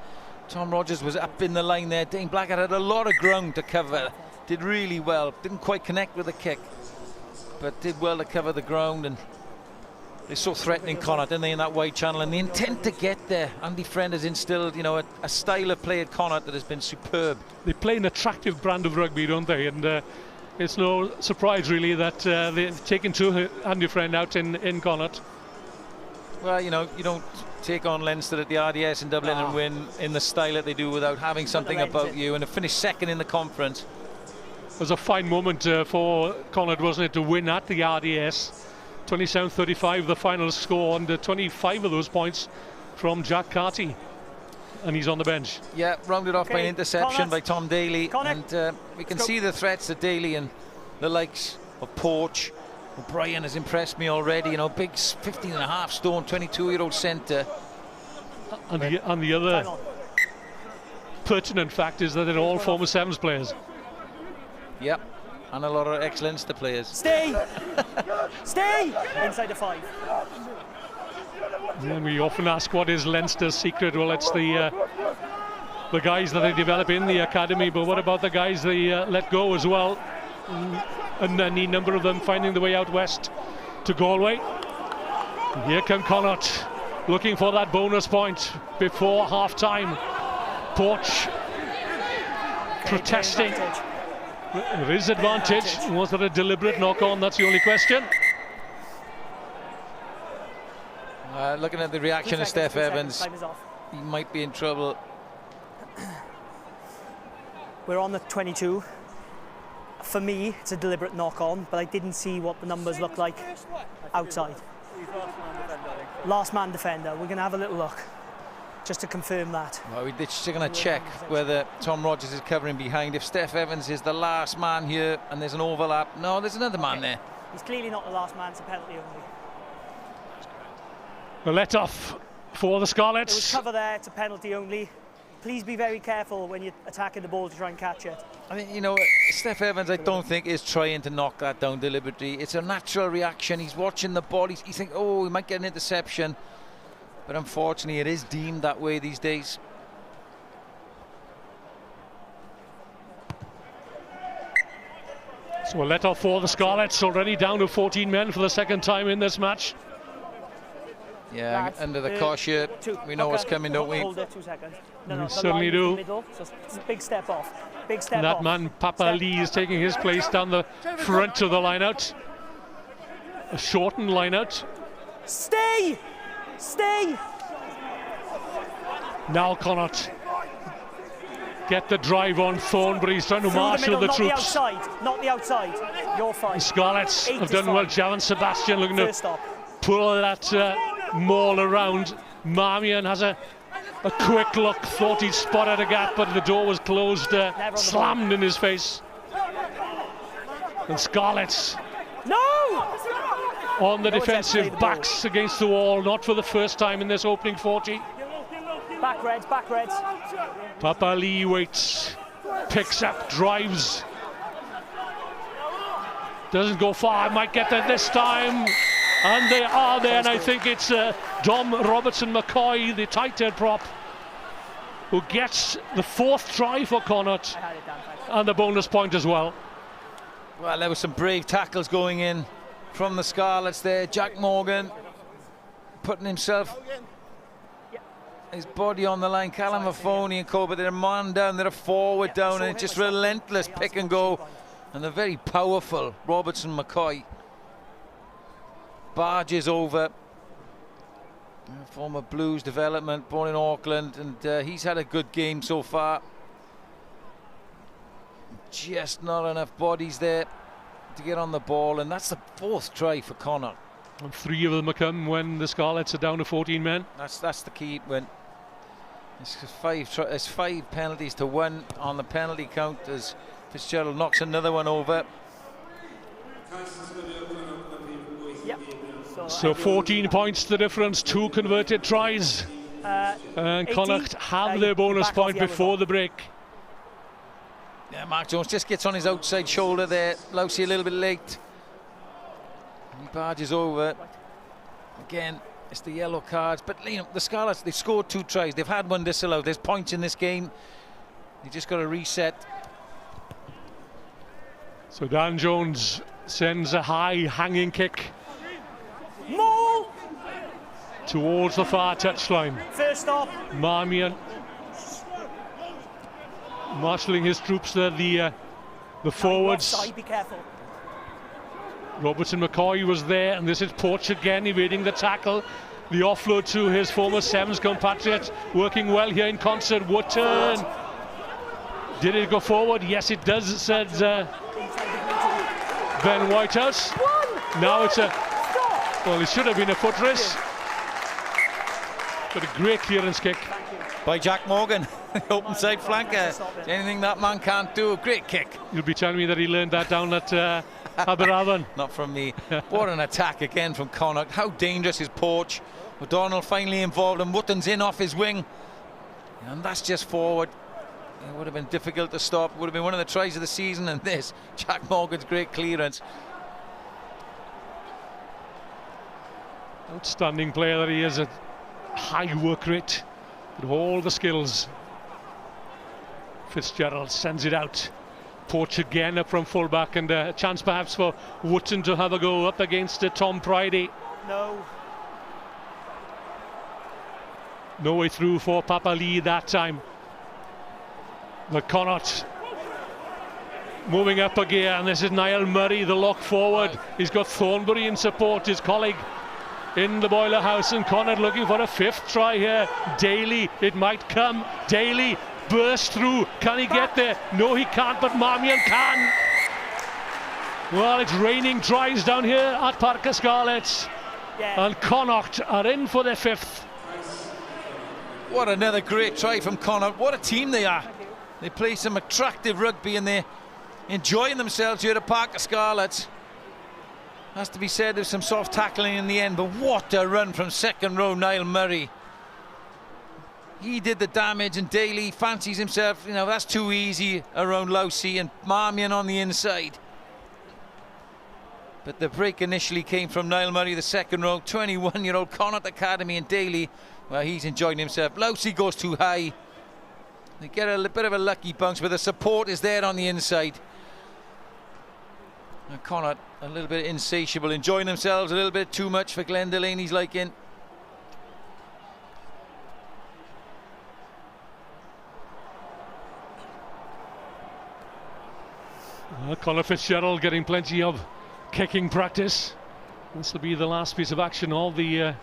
Tom Rogers was up in the line there. Dane Blacker had a lot of ground to cover. Did really well. Didn't quite connect with the kick, but did well to cover the ground. And they're so threatening Connacht, didn't they, in that wide channel? And the intent to get there. Andy Friend has instilled, you know, a style of play at Connacht that has been superb. They play an attractive brand of rugby, don't they? And it's no surprise, really, that they've taken to Andy Friend out in Connacht. Well, you know, you don't take on Leinster at the RDS in Dublin and win in the style that they do without having something about you, and to finish second in the conference. It was a fine moment for Connacht, wasn't it, to win at the RDS. 27-35 the final score, and 25 of those points from Jack Carty, and he's on the bench. Yeah, rounded off by an interception by Tom Daly, and we can see the threats that Daly and the likes of Porch. O'Brien has impressed me already, you know, big 15.5 stone, 22-year-old centre. And the other pertinent fact is that they're all former Sevens players. Yep, and a lot of ex-Leinster players. Stay! Stay! Inside the 5. And we often ask what is Leinster's secret. Well, it's the guys that they develop in the academy, but what about the guys they let go as well? and any number of them finding the way out west to Galway. Here come Connacht, looking for that bonus point before half-time. Porch protesting. There is advantage. Was there a deliberate knock-on? That's the only question. Looking at the reaction of Steph Evans, he might be in trouble. We're on the 22. For me, it's a deliberate knock-on, but I didn't see what the numbers look like outside. Last man defender. We're going to have a little look just to confirm that. Well, we're just going to check whether Tom Rogers is covering behind. If Steph Evans is the last man here and there's an overlap. No, there's another man there. He's clearly not the last man. It's a penalty only. The let-off for the Scarlets. There was cover there. It's a penalty only. Please be very careful when you're attacking the ball to try and catch it. I mean, you know, Steph Evans, I don't think is trying to knock that down deliberately. It's a natural reaction. He's watching the ball. He's thinking, oh, he might get an interception. But unfortunately, it is deemed that way these days. So a let-off for the Scarlets, already down to 14 men for the second time in this match. Yeah, lads, under the cosh here, we know what's coming, don't we? Hold it 2 seconds. No, we certainly do. Middle, so it's a big step off. Big step that off. Man, Papa Lee, is taking his place down the front of the line-out. A shortened line-out. Stay! Stay! Now Connacht get the drive on Thornbury. He's trying to marshal the troops. Not the outside. You're fine. The Scarlets have done well. Javan Sebastian looking to pull that maul around. Marmion has a quick look, thought he'd spotted a gap, but the door was closed, slammed in his face. And Scarlets on the defensive backs against the wall, not for the first time in this opening 40. Back Reds, back Reds. Papa Lee waits, picks up, drives. Doesn't go far, might get there this time. And they are there, and I think it's Dom Robertson-McCoy, the tight head prop, who gets the 4th try for Connacht and the bonus point as well. Well, there were some brave tackles going in from the Scarlets there. Jack Morgan putting himself, his body on the line. Callum Mahoney and Cobra, they're a man down, they're a forward down, and it's just relentless pick and go. And the very powerful Robertson-McCoy barges over. Former Blues development, born in Auckland, and he's had a good game so far. Just not enough bodies there to get on the ball, and that's the 4th try for Connacht. And 3 of them have come when the Scarlets are down to 14 men. That's the key. When it's 5 penalties to 1 on the penalty count as Fitzgerald knocks another one over. Yep. So 14 points the difference, 2 converted tries. And Connacht have their bonus point before the break. Yeah, Mark Jones just gets on his outside shoulder there. Lousy a little bit late. He barges over. Again, it's the yellow cards. But you know, the Scarlets, they've scored 2 tries. They've had 1 disallowed. There's points in this game. They just got to reset. So Dan Jones sends a high hanging kick towards the far touchline. First stop. Marmion marshalling his troops there, the forwards. Be careful. Robertson-McCoy was there, and this is Porch again evading the tackle. The offload to his former Sevens compatriot, working well here in concert. Wootton. Did it go forward? Yes, it does, said Ben Whitehouse. Now it's well, it should have been a foot race. But a great clearance kick by Jack Morgan, open side flanker. Anything that man can't do. Great kick. You'll be telling me that he learned that down at Aberafan. Not from me. What an attack again from Connacht. How dangerous is Porch? O'Donnell finally involved, and Wootton's in off his wing, and that's just forward. It would have been difficult to stop. Would have been one of the tries of the season, and this Jack Morgan's great clearance. Outstanding player that he is, a high work rate with all the skills. Fitzgerald sends it out. Poach again up from fullback, and a chance perhaps for Wootton to have a go up against Tom Pridey. No. No way through for Papa Lee that time. But Connacht moving up a gear, and this is Niall Murray, the lock forward. He's got Thornbury in support, his colleague in the boiler house, and Connacht looking for a fifth try here. Daly, it might come. Daly bursts through. Can he get there? No, he can't, but Marmion can. Well, it's raining tries down here at Parc Scarlets, and Connacht are in for their fifth. What another great try from Connacht. What a team they are. They play some attractive rugby, and they're enjoying themselves here at Parc Scarlets. Has to be said, there's some soft tackling in the end, but what a run from second row Niall Murray. He did the damage, and Daly fancies himself, you know, that's too easy around Lousy, and Marmion on the inside. But the break initially came from Niall Murray, the second row, 21-year-old Connacht Academy, and Daly, well, he's enjoying himself. Lousy goes too high. They get a bit of a lucky bounce, but the support is there on the inside. And Connacht a little bit insatiable, enjoying themselves a little bit too much for Glenn Delaney's liking. Conor Fitzgerald getting plenty of kicking practice. This will be the last piece of action of the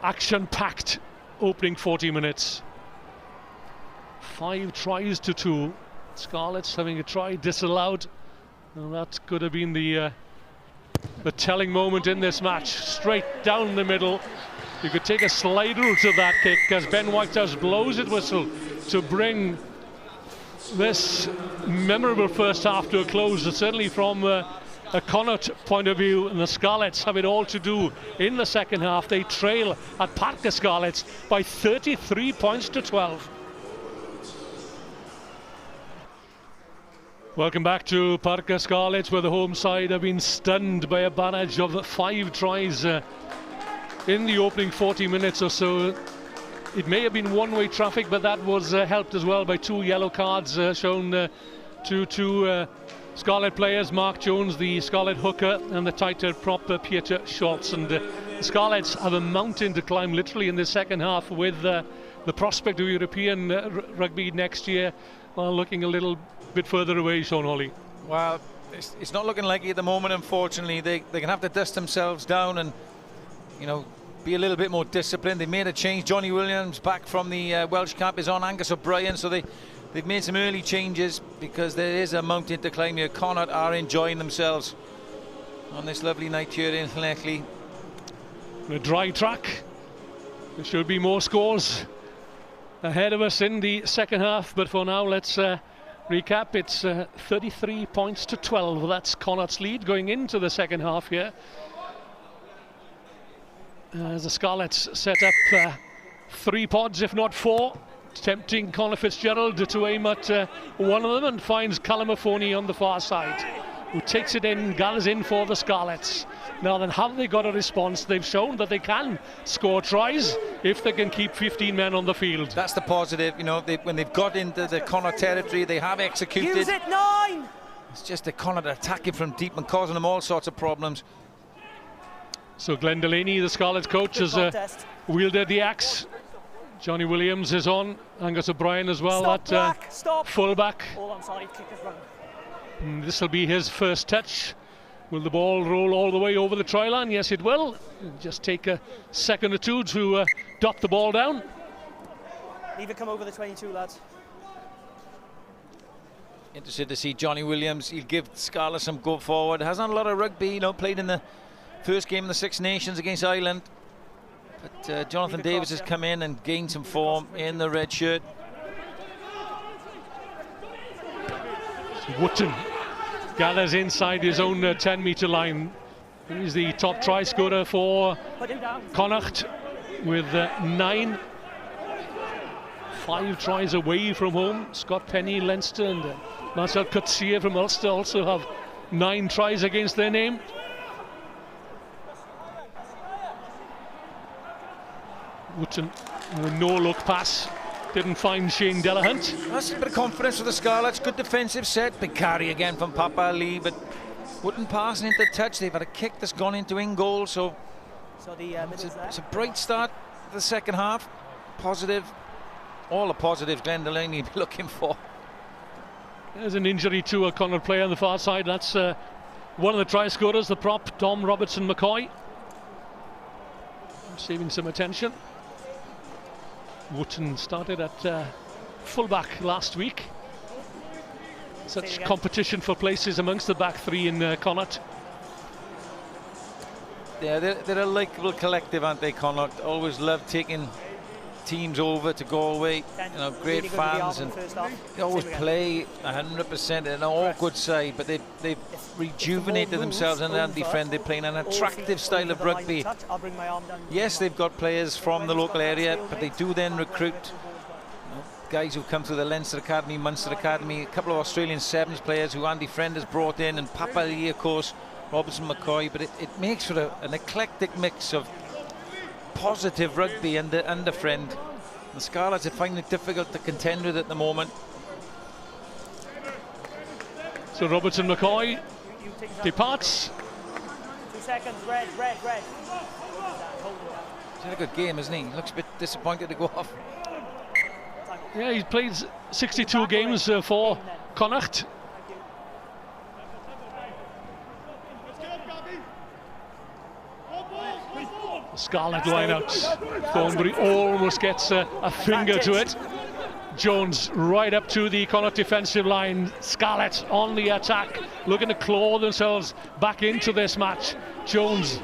action-packed opening 40 minutes. 5 tries to 2. Scarlets having a try disallowed. And that could have been the telling moment in this match. Straight down the middle. You could take a slide rule to that kick as Ben Whitehouse blows his whistle to bring this memorable first half to a close. Certainly from a Connacht point of view, and the Scarlets have it all to do in the second half. They trail at Parc Scarlets by 33 points to 12. Welcome back to Parc Scarlets, where the home side have been stunned by a barrage of 5 tries in the opening 40 minutes or so. It may have been one-way traffic, but that was helped as well by 2 yellow cards shown to 2 Scarlet players, Mark Jones, the Scarlet hooker, and the tighter prop, Peter Schultz. And the Scarlets have a mountain to climb literally in the second half, with the prospect of European rugby next year looking a little bit further away, Sean Hawley. Well, it's not looking like it at the moment, unfortunately. They're going to have to dust themselves down and, you know, be a little bit more disciplined. They made a change. Johnny Williams back from the Welsh camp is on. Angus O'Brien, so they've made some early changes because there is a mountain to climb here. Connacht are enjoying themselves on this lovely night here in Llanelli. A dry track. There should be more scores ahead of us in the second half, but for now let's recap. It's 33 points to 12. That's Connacht's lead going into the second half here. As the Scarlets set up 3 pods, if not 4, tempting Conor Fitzgerald to aim at one of them, and finds Callum Mahoney on the far side, who takes it in, gathers in for the Scarlets. Now then, have they got a response? They've shown that they can score tries if they can keep 15 men on the field. That's the positive, you know, when they've got into the Connacht territory, they have executed. Use it, 9! It's just the Connacht attacking from deep and causing them all sorts of problems. So Glenn Delaney, the Scarlets coach, has wielded the axe. Johnny Williams is on, Angus O'Brien as well. Stop. Fullback. All onside, kick is wrong. This will be his first touch. Will the ball roll all the way over the try line? Yes, it will. It'll just take a second or two to dot the ball down. Leave it come over the 22, lads. Interested to see Johnny Williams. He'll give Scarlett some go forward. Hasn't had a lot of rugby, you know, played in the first game in the Six Nations against Ireland. But Jonathan Davis has come in and gained some form in the red shirt. Wootton gathers inside his own 10-metre line. He's the top try scorer for Connacht with 9. 5 tries away from home. Scott Penny, Leinster, and Marcel Coetzee from Ulster also have 9 tries against their name. Wootton with no look pass. Didn't find Shane Delahunt. That's a bit of confidence for the Scarlets. Good defensive set. Big carry again from Papa Ali, but wouldn't pass into touch. They've had a kick that's gone into in goal, so it's a bright start to the second half. Positive. All the positives Glenn Delaney be looking for. There's an injury to a Connacht player on the far side. That's one of the try scorers, the prop, Dom Robertson-McCoy. Receiving some attention. Wootton started at fullback last week. Such competition for places amongst the back three in Connacht. Yeah, they're a likeable collective, aren't they, Connacht? Always love taking teams over to Galway. You know, great fans, and they always play 100% in an awkward side, but they've rejuvenated themselves in Andy Friend. They're playing an attractive style of rugby. Yes, they've got players from the local area, but they do then recruit guys who come through the Leinster Academy, Munster Academy, a couple of Australian Sevens players who Andy Friend has brought in, and Papa Lee, of course, Robertson McCoy. But it makes for an eclectic mix of positive rugby under Friend. The Scarlets are finding it difficult to contend with at the moment. So Robertson McCoy departs. 2 seconds, red. He's had a good game, isn't he? He looks a bit disappointed to go off. Yeah, he's played 62 games for Connacht. Scarlet lineouts. Thornbury almost gets a finger to it. Jones right up to the Connacht defensive line. Scarlet on the attack, looking to claw themselves back into this match. Jones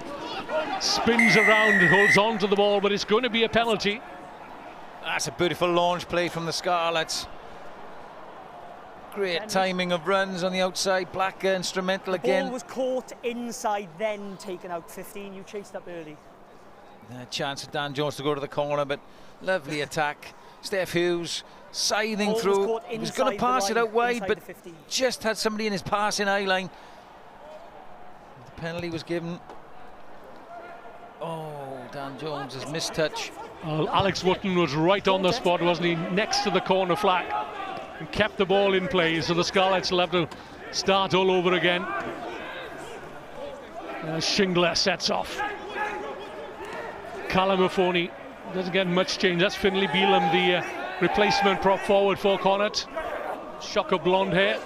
spins around, holds on to the ball, but it's going to be a penalty. That's a beautiful launch play from the Scarlets. Great timing of runs on the outside. Blacker instrumental again. The ball was caught inside, then taken out. 15. You chased up early. Chance for Dan Jones to go to the corner, but lovely attack. Steph Hughes scything through. He was going to pass it out wide, but just had somebody in his passing eye line. The penalty was given. Oh, Dan Jones has missed touch. Well, Alex Wootton was right on the spot, wasn't he? Next to the corner flag, and kept the ball in play. So the Scarlets will have to start all over again. Shingler sets off. Callum Mahoney doesn't get much change. That's Finlay Beelum, the replacement prop forward for Connacht. Shock of blonde hair.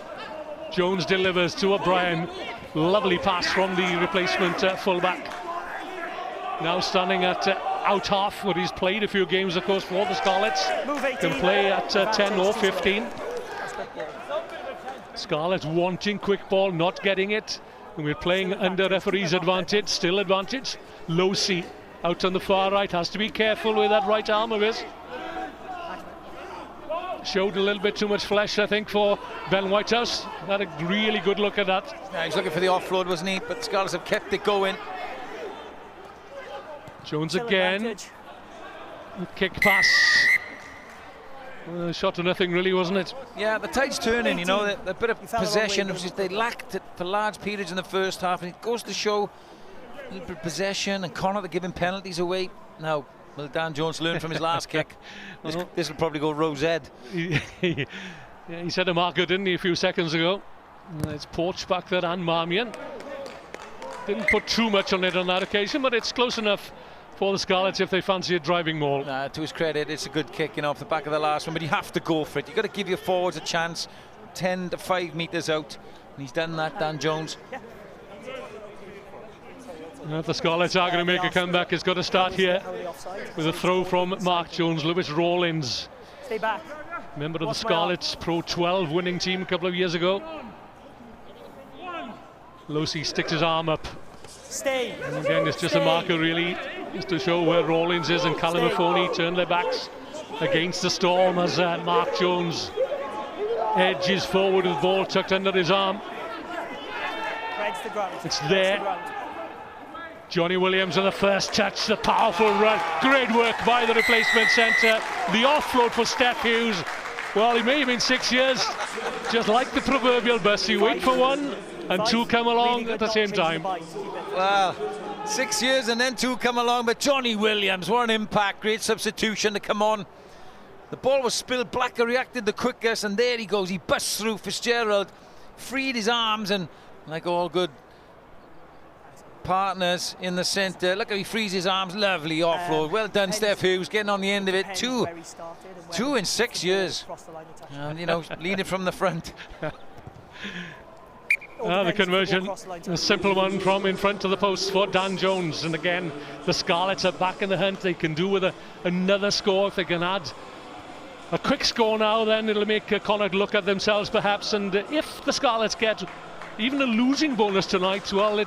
Jones delivers to O'Brien. Lovely pass from the replacement fullback. Now standing at out half, where he's played a few games, of course, for the Scarlets. Can play at 10 or 15. Scarlets wanting quick ball, not getting it. And we're playing under referee's advantage, still advantage. Losey out on the far right, has to be careful with that right arm of his. Showed a little bit too much flesh, I think, for Ben Whitehouse. Had a really good look at that. Yeah, he's looking for the offload, wasn't he? But the Scarlets have kept it going. Jones again. Kick pass. Shot to nothing, really, wasn't it? Yeah, the tide's turning, you know, a bit of possession. They lacked it for large periods in the first half, and it goes to show a little bit of possession, and Connacht are giving penalties away. Now, will Dan Jones learn from his last kick? This will probably go Rose Ed. Yeah, he set a marker, didn't he, a few seconds ago? It's Porch back there and Marmion. Didn't put too much on it on that occasion, but it's close enough for the Scarlets if they fancy a driving maul. To his credit, it's a good kick, you know, off the back of the last one, but you have to go for it. You've got to give your forwards a chance. 10 to 5 metres out, and he's done that, Dan Jones. If the Scarlets are going to make a comeback, it's got to start here with a throw from Mark Jones. Lewis Rawlins, stay back. Member of the Scarlets Pro-12 winning team a couple of years ago. Losey sticks his arm up. Stay. And again, it's just a marker, really, just to show where Rawlins is, and Callum Mahoney turn their backs against the storm as Mark Jones edges forward with the ball tucked under his arm. It's there. Johnny Williams on the first touch, the powerful run. Great work by the replacement centre. The offload for Steph Hughes. Well, he may have been 6 years, just like the proverbial bus. You wait for one, and two come along at the same time. Well, 6 years and then two come along, but Johnny Williams, what an impact. Great substitution to come on. The ball was spilled, Blacker reacted the quickest, and there he goes. He busts through Fitzgerald, freed his arms, and like all good partners in the centre, look how he frees his arms. Lovely offload. Well done, Steph Hughes, getting on the end of it. Two in 6 years. And, you know, leading from the front. The conversion, a simple one from in front of the post for Dan Jones. And again, the Scarlets are back in the hunt. They can do with another score. If they can add a quick score now, then it'll make Connacht look at themselves perhaps. And if the Scarlets get even a losing bonus tonight, well,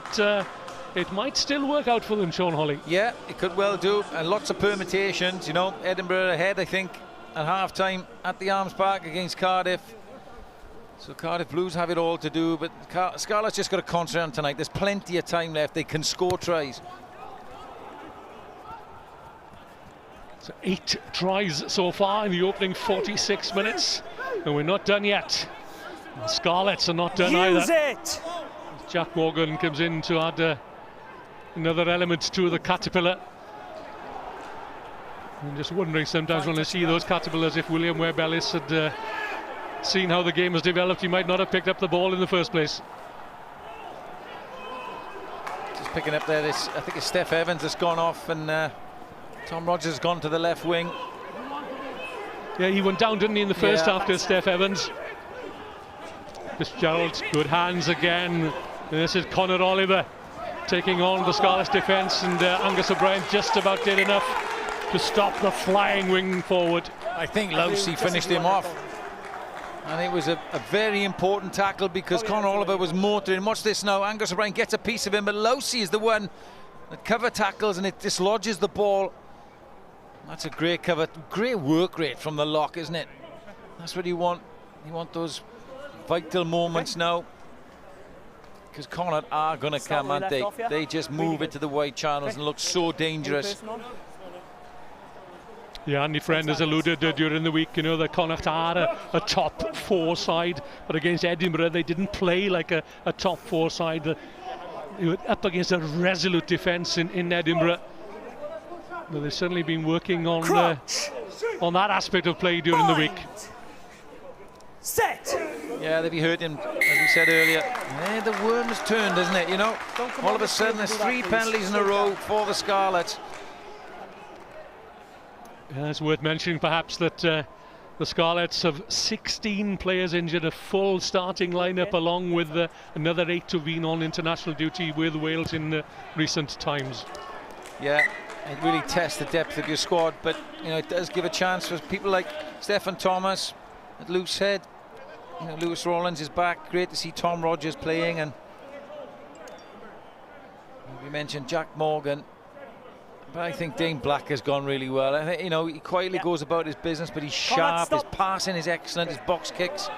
it might still work out for them, Sean Holly. Yeah, it could well do. And lots of permutations. You know, Edinburgh ahead, I think, at half-time at the Arms Park against Cardiff. So Cardiff Blues have it all to do, but Scarlet's just got to concentrate on tonight. There's plenty of time left. They can score tries. So 8 tries so far in the opening 46 minutes. And we're not done yet. The Scarlets are not done either. Use it! Jack Morgan comes in to add another element to the caterpillar. I'm just wondering sometimes when I see those caterpillars, if William Webb-Ellis had seen how the game has developed, he might not have picked up the ball in the first place. Just picking up there, I think it's Steph Evans that's gone off, and Tom Rogers has gone to the left wing. Yeah, he went down, didn't he, in the first half to Steph Evans. Fitzgerald, good hands again. And this is Conor Oliver taking on the Scarlets defence, and Angus O'Brien just about did enough to stop the flying wing forward. I think Lowsey finished him off. And it was a very important tackle because Conor Oliver was motoring. Watch this now. Angus O'Brien gets a piece of him, but Lowsey is the one that cover tackles and it dislodges the ball. That's a great cover. Great work rate from the lock, isn't it? That's what you want. You want those vital moments now. Because Connacht are going to come, aren't they? They just move it to the wide channels and look so dangerous. Yeah, Andy Friend has alluded during the week, you know, that Connacht are a top 4 side, but against Edinburgh they didn't play like a top 4 side. They were up against a resolute defence in Edinburgh. Well, they've certainly been working on that aspect of play during the week. Set. Yeah, they'll be hurting, as we said earlier. Yeah, the worm has turned, isn't it? You know, all of a sudden there's 3 penalties in a row for the Scarlets. Yeah, it's worth mentioning perhaps that the Scarlets have 16 players injured, a full starting lineup, along with another 8 who've been on international duty with Wales in recent times. Yeah, it really tests the depth of your squad, but you know, it does give a chance for people like Stephen Thomas at loose head. You know, Lewis Rawlins is back. Great to see Tom Rogers playing, and we mentioned Jack Morgan. But I think Dane Black has gone really well. I think, you know, he quietly goes about his business, but he's sharp, his passing is excellent, his box kicks.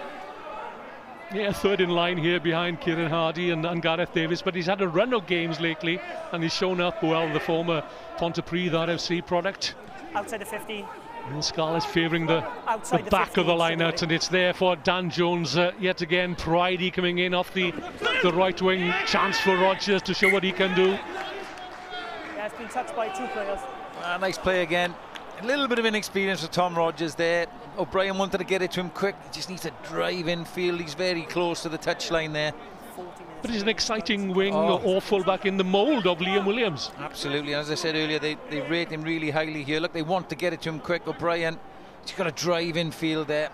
Yeah, third in line here behind Kieran Hardy and Gareth Davis, but he's had a run of games lately and he's shown up well, the former Pontypridd RFC product. Outside of 50. And Scarlets favouring the back of the line-out, and it's there for Dan Jones yet again. Pridey coming in off the right wing. Chance for Rogers to show what he can do. It's been touched by 2 players. Nice play again. A little bit of inexperience for Tom Rogers there. O'Brien wanted to get it to him quick. He just needs to drive in field. He's very close to the touchline there. But he's an exciting wing or fullback in the mould of Liam Williams. Absolutely. As I said earlier, they rate him really highly here. Look, they want to get it to him quick. O'Brien, he's got to drive in field there.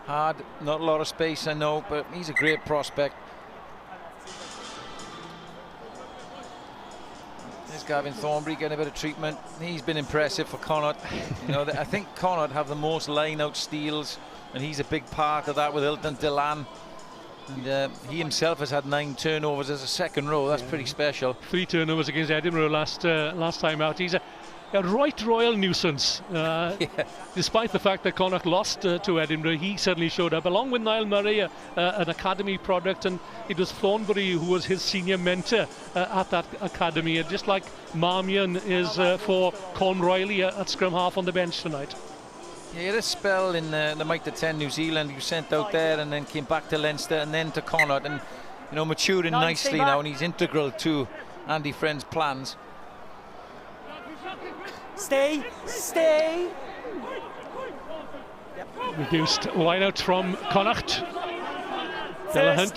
Hard, not a lot of space, I know, but he's a great prospect. There's Gavin Thornbury getting a bit of treatment. He's been impressive for Connacht. You know, I think Connacht have the most line-out steals, and he's a big part of that with Hilton Delan. And he himself has had 9 turnovers as a second row. That's pretty special. 3 turnovers against Edinburgh last time out. He's a right royal nuisance. Despite the fact that Connacht lost to Edinburgh, he certainly showed up, along with Niall Murray, an academy product, and it was Thornbury who was his senior mentor at that academy, just like Marmion is for Con Riley at scrum half on the bench tonight. Yeah, he had a spell in the Mitre 10 New Zealand. He was sent out there and then came back to Leinster and then to Connacht, and you know, maturing nicely now, and he's integral to Andy Friend's plans. Stay. Reduced line out from Connacht. First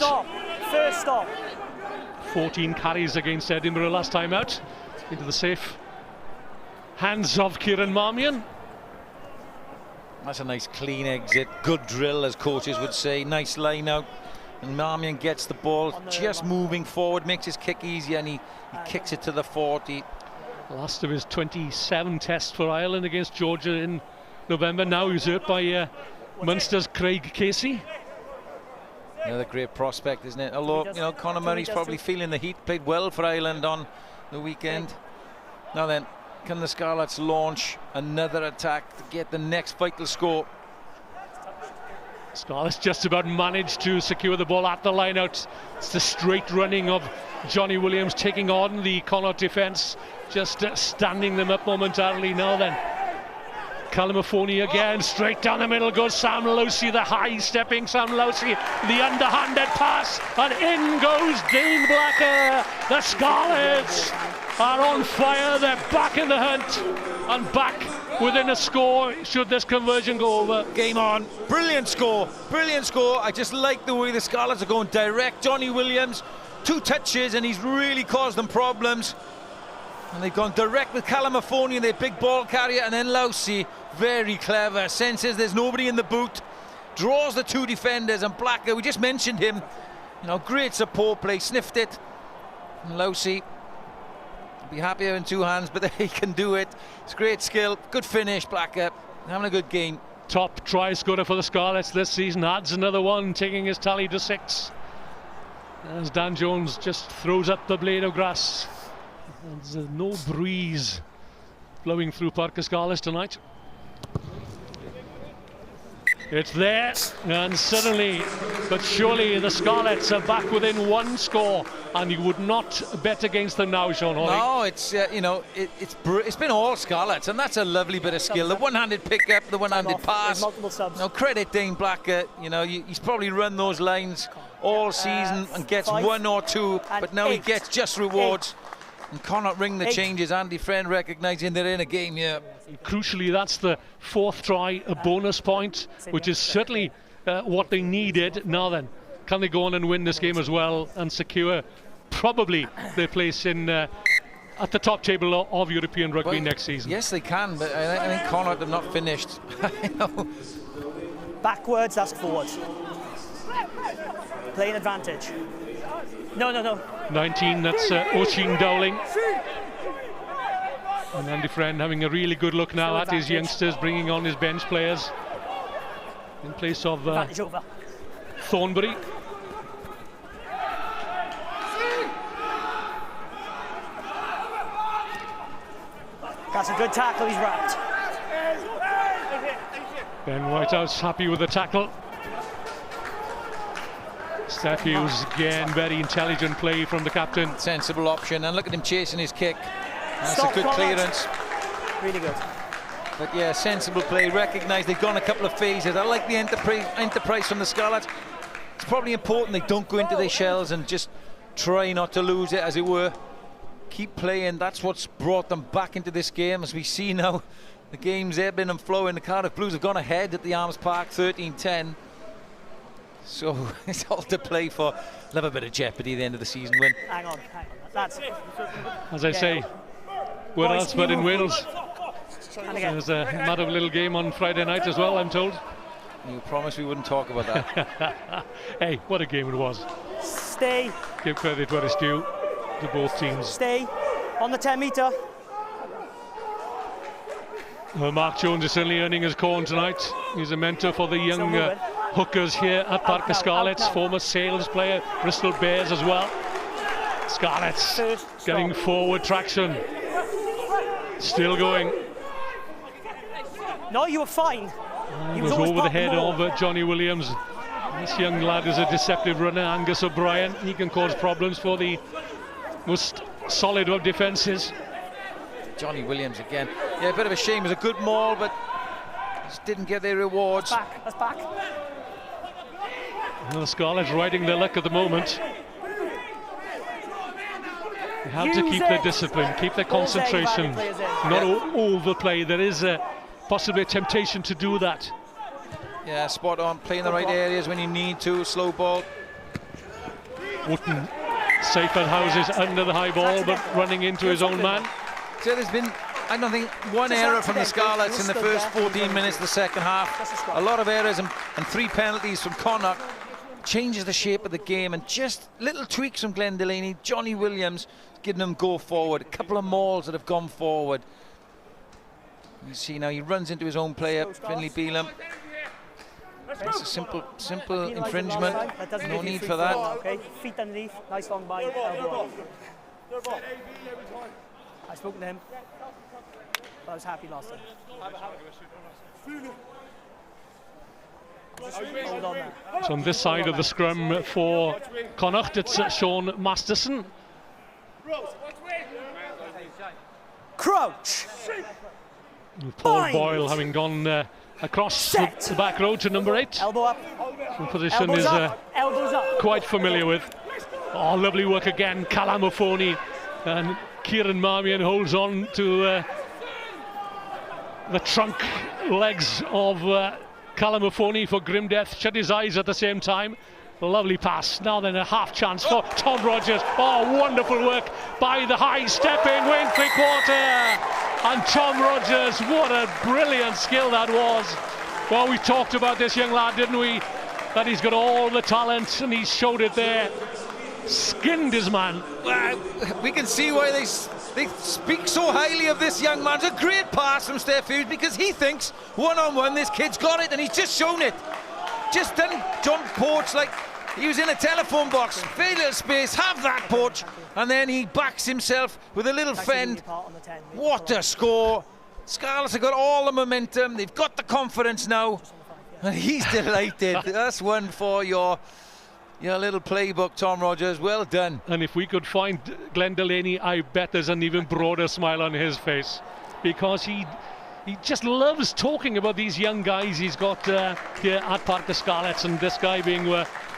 stop. 14 carries against Edinburgh last time out. Into the safe hands of Kieran Marmion. That's a nice clean exit. Good drill, as coaches would say. Nice line out. And Marmion gets the ball just moving forward, makes his kick easier, and he kicks it to the 40. Last of his 27 tests for Ireland against Georgia in November, now usurped by Munster's Craig Casey. Another great prospect, isn't it? Although, you know, Conor Murray's probably feeling the heat. Played well for Ireland on the weekend. Now then, can the Scarlets launch another attack to get the next vital score? Scarlets just about managed to secure the ball at the line out. It's the straight running of Johnny Williams taking on the Connacht defence, just standing them up momentarily. Now then, Callum Mahoney again, straight down the middle goes Sam Lowsey, the high-stepping Sam Lowsey, the underhanded pass, and in goes Dane Blacker. The Scarlets are on fire, they're back in the hunt, and back within a score should this conversion go over. Game on. Brilliant score, brilliant score. I just like the way the Scarlets are going direct. Johnny Williams, 2 touches, and he's really caused them problems. And they've gone direct with Callum Mahoney, their big ball carrier, and then Lowsey, very clever, senses there's nobody in the boot, draws the 2 defenders, and Blacker, we just mentioned him, you know, great support play, sniffed it. And Lowsey will be happier in 2 hands, but he can do it. It's great skill, good finish. Blacker having a good game. Top try scorer for the Scarlets this season, adds another one, taking his tally to 6. As Dan Jones just throws up the blade of grass. There's no breeze blowing through Parc Scarlets tonight. It's there, and suddenly, but surely, the Scarlets are back within 1 score, and you would not bet against them now, Sean Hawley. No, it's you know, it's been all Scarlets, and that's a lovely bit of skill. The one-handed pickup, the one-handed pass. No, credit Dane Blacker. You know, he's probably run those lines all season and gets 1 or 2, but now he gets just rewards. And Connacht ring the changes. Andy Friend recognising they're in a game here. Crucially, that's the 4th try, a bonus point, which is certainly what they needed. Now then, can they go on and win this game as well and secure probably their place in at the top table of European rugby next season? Yes, they can, but I think Connacht have not finished. Backwards, that's forwards. Playing advantage. No. 19, that's Oisin Dowling. And Andy Friend having a really good look now at his youngsters, bringing on his bench players in place of Thornbury. That's a good tackle, he's wrapped. Ben Whitehouse happy with the tackle. Steph Hughes again, very intelligent play from the captain. Sensible option, and look at him chasing his kick. That's a good clearance. Really good. But yeah, sensible play. Recognise they've gone a couple of phases. I like the enterprise from the Scarlets. It's probably important they don't go into their shells and just try not to lose it, as it were. Keep playing. That's what's brought them back into this game. As we see now, the game's ebbing and flowing. The Cardiff Blues have gone ahead at the Arms Park, 13-10. So it's all to play for. Love a bit of jeopardy at the end of the season win. Hang on. That's as I say, where else but in Wales? There's a mad of a little game on Friday night as well, I'm told. You promised we wouldn't talk about that. Hey, what a game it was. Stay. Give credit where it's due to both teams. Stay on the 10 metre. Well, Mark Jones is certainly earning his corn tonight. He's a mentor for the young hookers here at Parc Scarlets, former Sales player, Bristol Bears as well. Scarlets getting forward traction. Still going. No, you were fine. He was over the head of Johnny Williams. This young lad is a deceptive runner, Angus O'Brien. He can cause problems for the most solid of defences. Johnny Williams again. Yeah, a bit of a shame. It was a good maul, but just didn't get their rewards. That's back. Well, the Scarlets riding their luck at the moment. They have to keep their discipline, keep their concentration, not overplay. There is possibly a temptation to do that. Yeah, spot on, playing the right areas when you need to, slow ball. Wooten safe at houses under the high ball, but running into his own man. So there's been, I don't think, one error from the Scarlets in the first 14 minutes of the second half. A lot of errors and 3 penalties from Connacht. Changes the shape of the game, and just little tweaks from Glenn Delaney. Johnny Williams getting them go forward. A couple of mauls that have gone forward. You see now he runs into his own player, Finlay Beelum. It's a simple infringement. No need for that. Okay, feet underneath, nice long bind, elbow. I spoke to him, but I was happy last time. Hold on there. So on this side of the scrum for Connacht, it's Sean Masterson. Crouch! Paul Boyle having gone across the back row to number 8. Elbow up. The position is Elbows up. quite familiar with. Oh, lovely work again, Calamafoni, and Kieran Marmion holds on to the trunk legs of Calamafoni for grim death, shut his eyes at the same time. Lovely pass. Now then a half chance for Tom Rogers. Oh, wonderful work by the high stepping wing 3/4. And Tom Rogers, what a brilliant skill that was. Well, we talked about this young lad, didn't we? That he's got all the talent, and he showed it there. Skinned his man. Well, we can see why they speak so highly of this young man. It's a great pass from Steph Hughes, because he thinks one-on-one this kid's got it, and he's just shown it. Just done jump porch like he was in a telephone box. Very little space, have that porch, and then he backs himself with a little fend. What a score. Scarlets have got all the momentum, they've got the confidence now, and he's delighted. That's one for your little playbook, Tom Rogers. Well done. And if we could find Glenn Delaney, I bet there's an even broader smile on his face, because he just loves talking about these young guys he's got here at Parc des Scarlets, and this guy being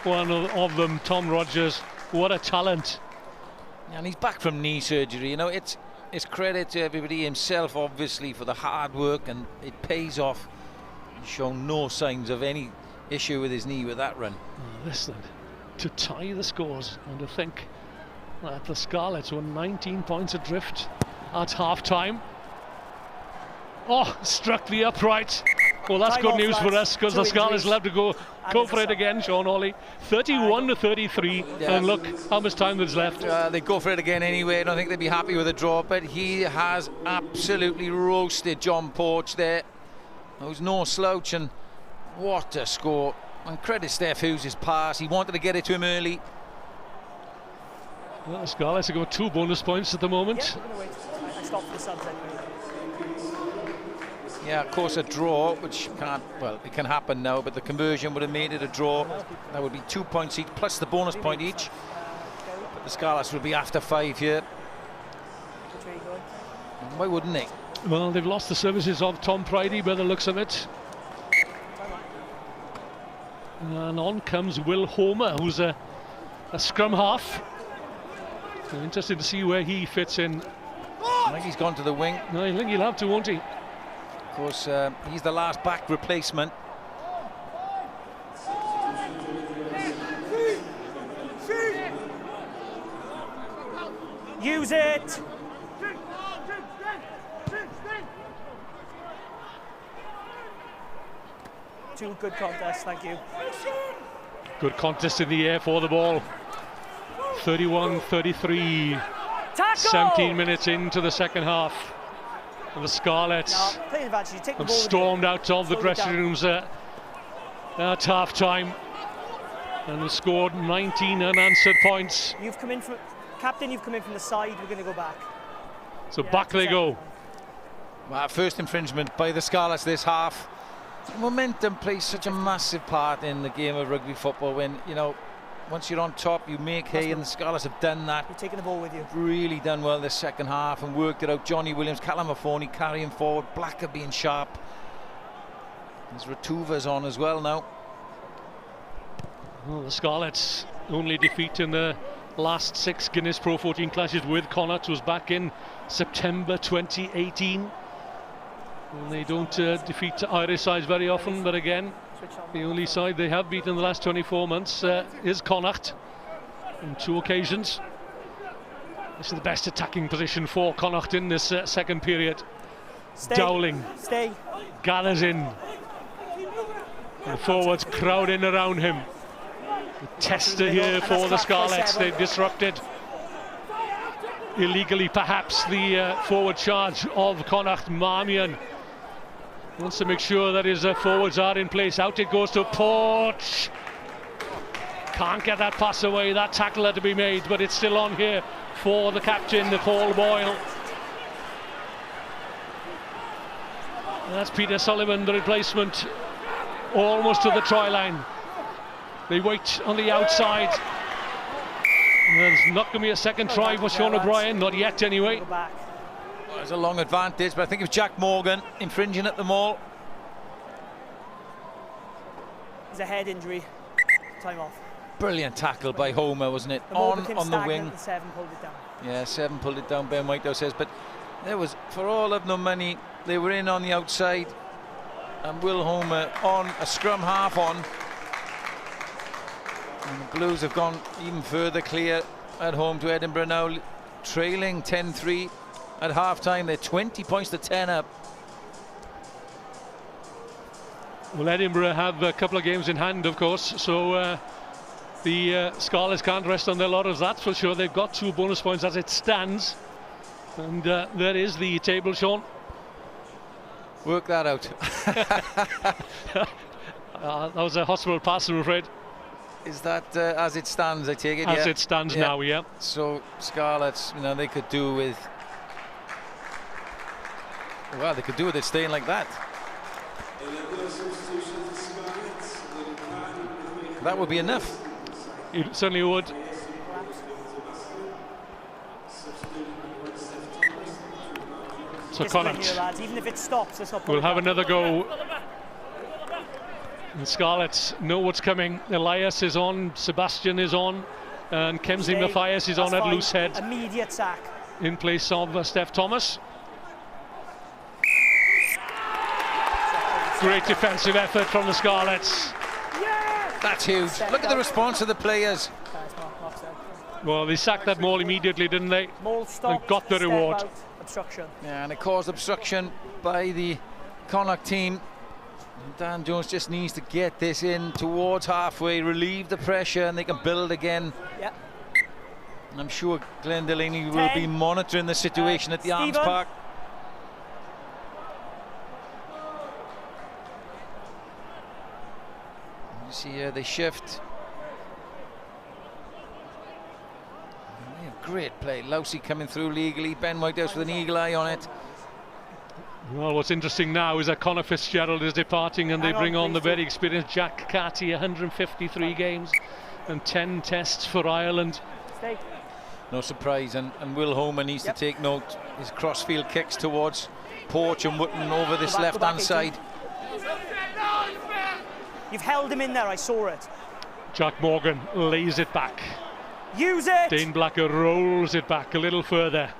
one of them, Tom Rogers. What a talent. And he's back from knee surgery. You know, it's credit to everybody, himself obviously, for the hard work, and it pays off. He's shown no signs of any issue with his knee with that run. Listen, to tie the scores, and to think that the Scarlets were 19 points adrift at half-time. Oh, struck the upright. Well, that's good news for us, because the Scarlets will have to go for it again, Sean Hawley. 31-33, and look how much time there's left. They go for it again anyway. I don't think they'd be happy with a draw, but he has absolutely roasted John Porch there. There was no slouch, and what a score. And credit Steph Hughes' pass. He wanted to get it to him early. Well, the Scarlets have got 2 bonus points at the moment. Yeah, we're gonna wait. I stopped the subs anyway. Yeah, of course, a draw, which can't, well, it can happen now, but the conversion would have made it a draw. That would be 2 points each, plus the bonus point each. But the Scarlets would be after 5 here. Why wouldn't they? Well, they've lost the services of Tom Pridey by the looks of it. And on comes Will Homer, who's a scrum half. So interesting to see where he fits in. I think he's gone to the wing. No, I think he'll have to, won't he? Of course, he's the last back replacement. Use it! Two good contests, thank you. Good contest in the air for the ball. 31-33. 17 minutes into the second half. And the Scarlets have stormed out of the dressing rooms at half-time and scored 19 unanswered points. You've come in from, Captain, you've come in from the side, we're going to go back. So back they go. Well, first infringement by the Scarlets this half. Momentum plays such a massive part in the game of rugby football. When, you know, once you're on top, you make hay, and the Scarlets have done that. You're taking the ball with you. Really done well this second half and worked it out. Johnny Williams, Calamafoni carrying forward, Blacker being sharp. There's Ratuva's on as well now. Well, the Scarlets' only defeat in the last 6 Guinness PRO14 clashes with Connacht was back in September 2018. And they don't defeat Irish sides very often, but again, the only side they have beaten in the last 24 months is Connacht on 2 occasions. This is the best attacking position for Connacht in this second period. Dowling gathers in. And the forwards crowd in around him. The tester here for the Scarlets. They've disrupted, illegally perhaps, the forward charge of Connacht. Marmion wants to make sure that his forwards are in place. Out it goes to Porch. Can't get that pass away. That tackle had to be made, but it's still on here for the captain, Paul Boyle. And that's Peter Sullivan, the replacement, almost to the try line. They wait on the outside. And there's not going to be a second try for Sean O'Brien, not yet anyway. Well, there's a long advantage, but I think it was Jack Morgan infringing at the maul. It's a head injury. Time off. Brilliant tackle by Homer, wasn't it? On the wing. Seven pulled it down. Yeah, 7 pulled it down, Ben Whitehouse says. But there was, for all of no money, they were in on the outside. And Will Homer on a scrum half on. And the Blues have gone even further clear at home to Edinburgh now, trailing 10-3 at half-time. They're 20 points to 10 up. Well, Edinburgh have a couple of games in hand, of course, so the Scarlets can't rest on their laurels, that's for sure. They've got 2 bonus points as it stands. And there is the table, Sean. Work that out. That was a hospital pass, I'm afraid. Is that as it stands, I take it? As it stands now, yeah. So Scarlets, you know, they could do with... Well, they could do with it staying like that. That would be enough. It certainly would. So Connacht even if it stops, we'll have another go. And Scarlets know what's coming. Elias is on, Sebastian is on, and Kemsley Mathias is on at loose head. Immediate sack. In place of Steph Thomas. Great defensive effort from the Scarlets. That's huge. Look at the response of the players. Well, they sacked that maul immediately, didn't they? Maul stopped, and got the reward. Obstruction. Yeah, and it caused obstruction by the Connacht team. And Dan Jones just needs to get this in towards halfway, relieve the pressure, and they can build again. Yep. And I'm sure Glenn Delaney will be monitoring the situation at the Arms Park. You see here they shift. Great play. Lousy coming through legally. Ben Whitehouse with an eagle eye on it. Well, what's interesting now is that Conor Fitzgerald is departing and they bring on the very experienced Jack Carty, 153 games and 10 tests for Ireland. No surprise, and Will Homer needs to take note. His crossfield kicks towards Porch and Wootton over this left-hand side. You've held him in there, I saw it. Jack Morgan lays it back. Use it! Dane Blacker rolls it back a little further.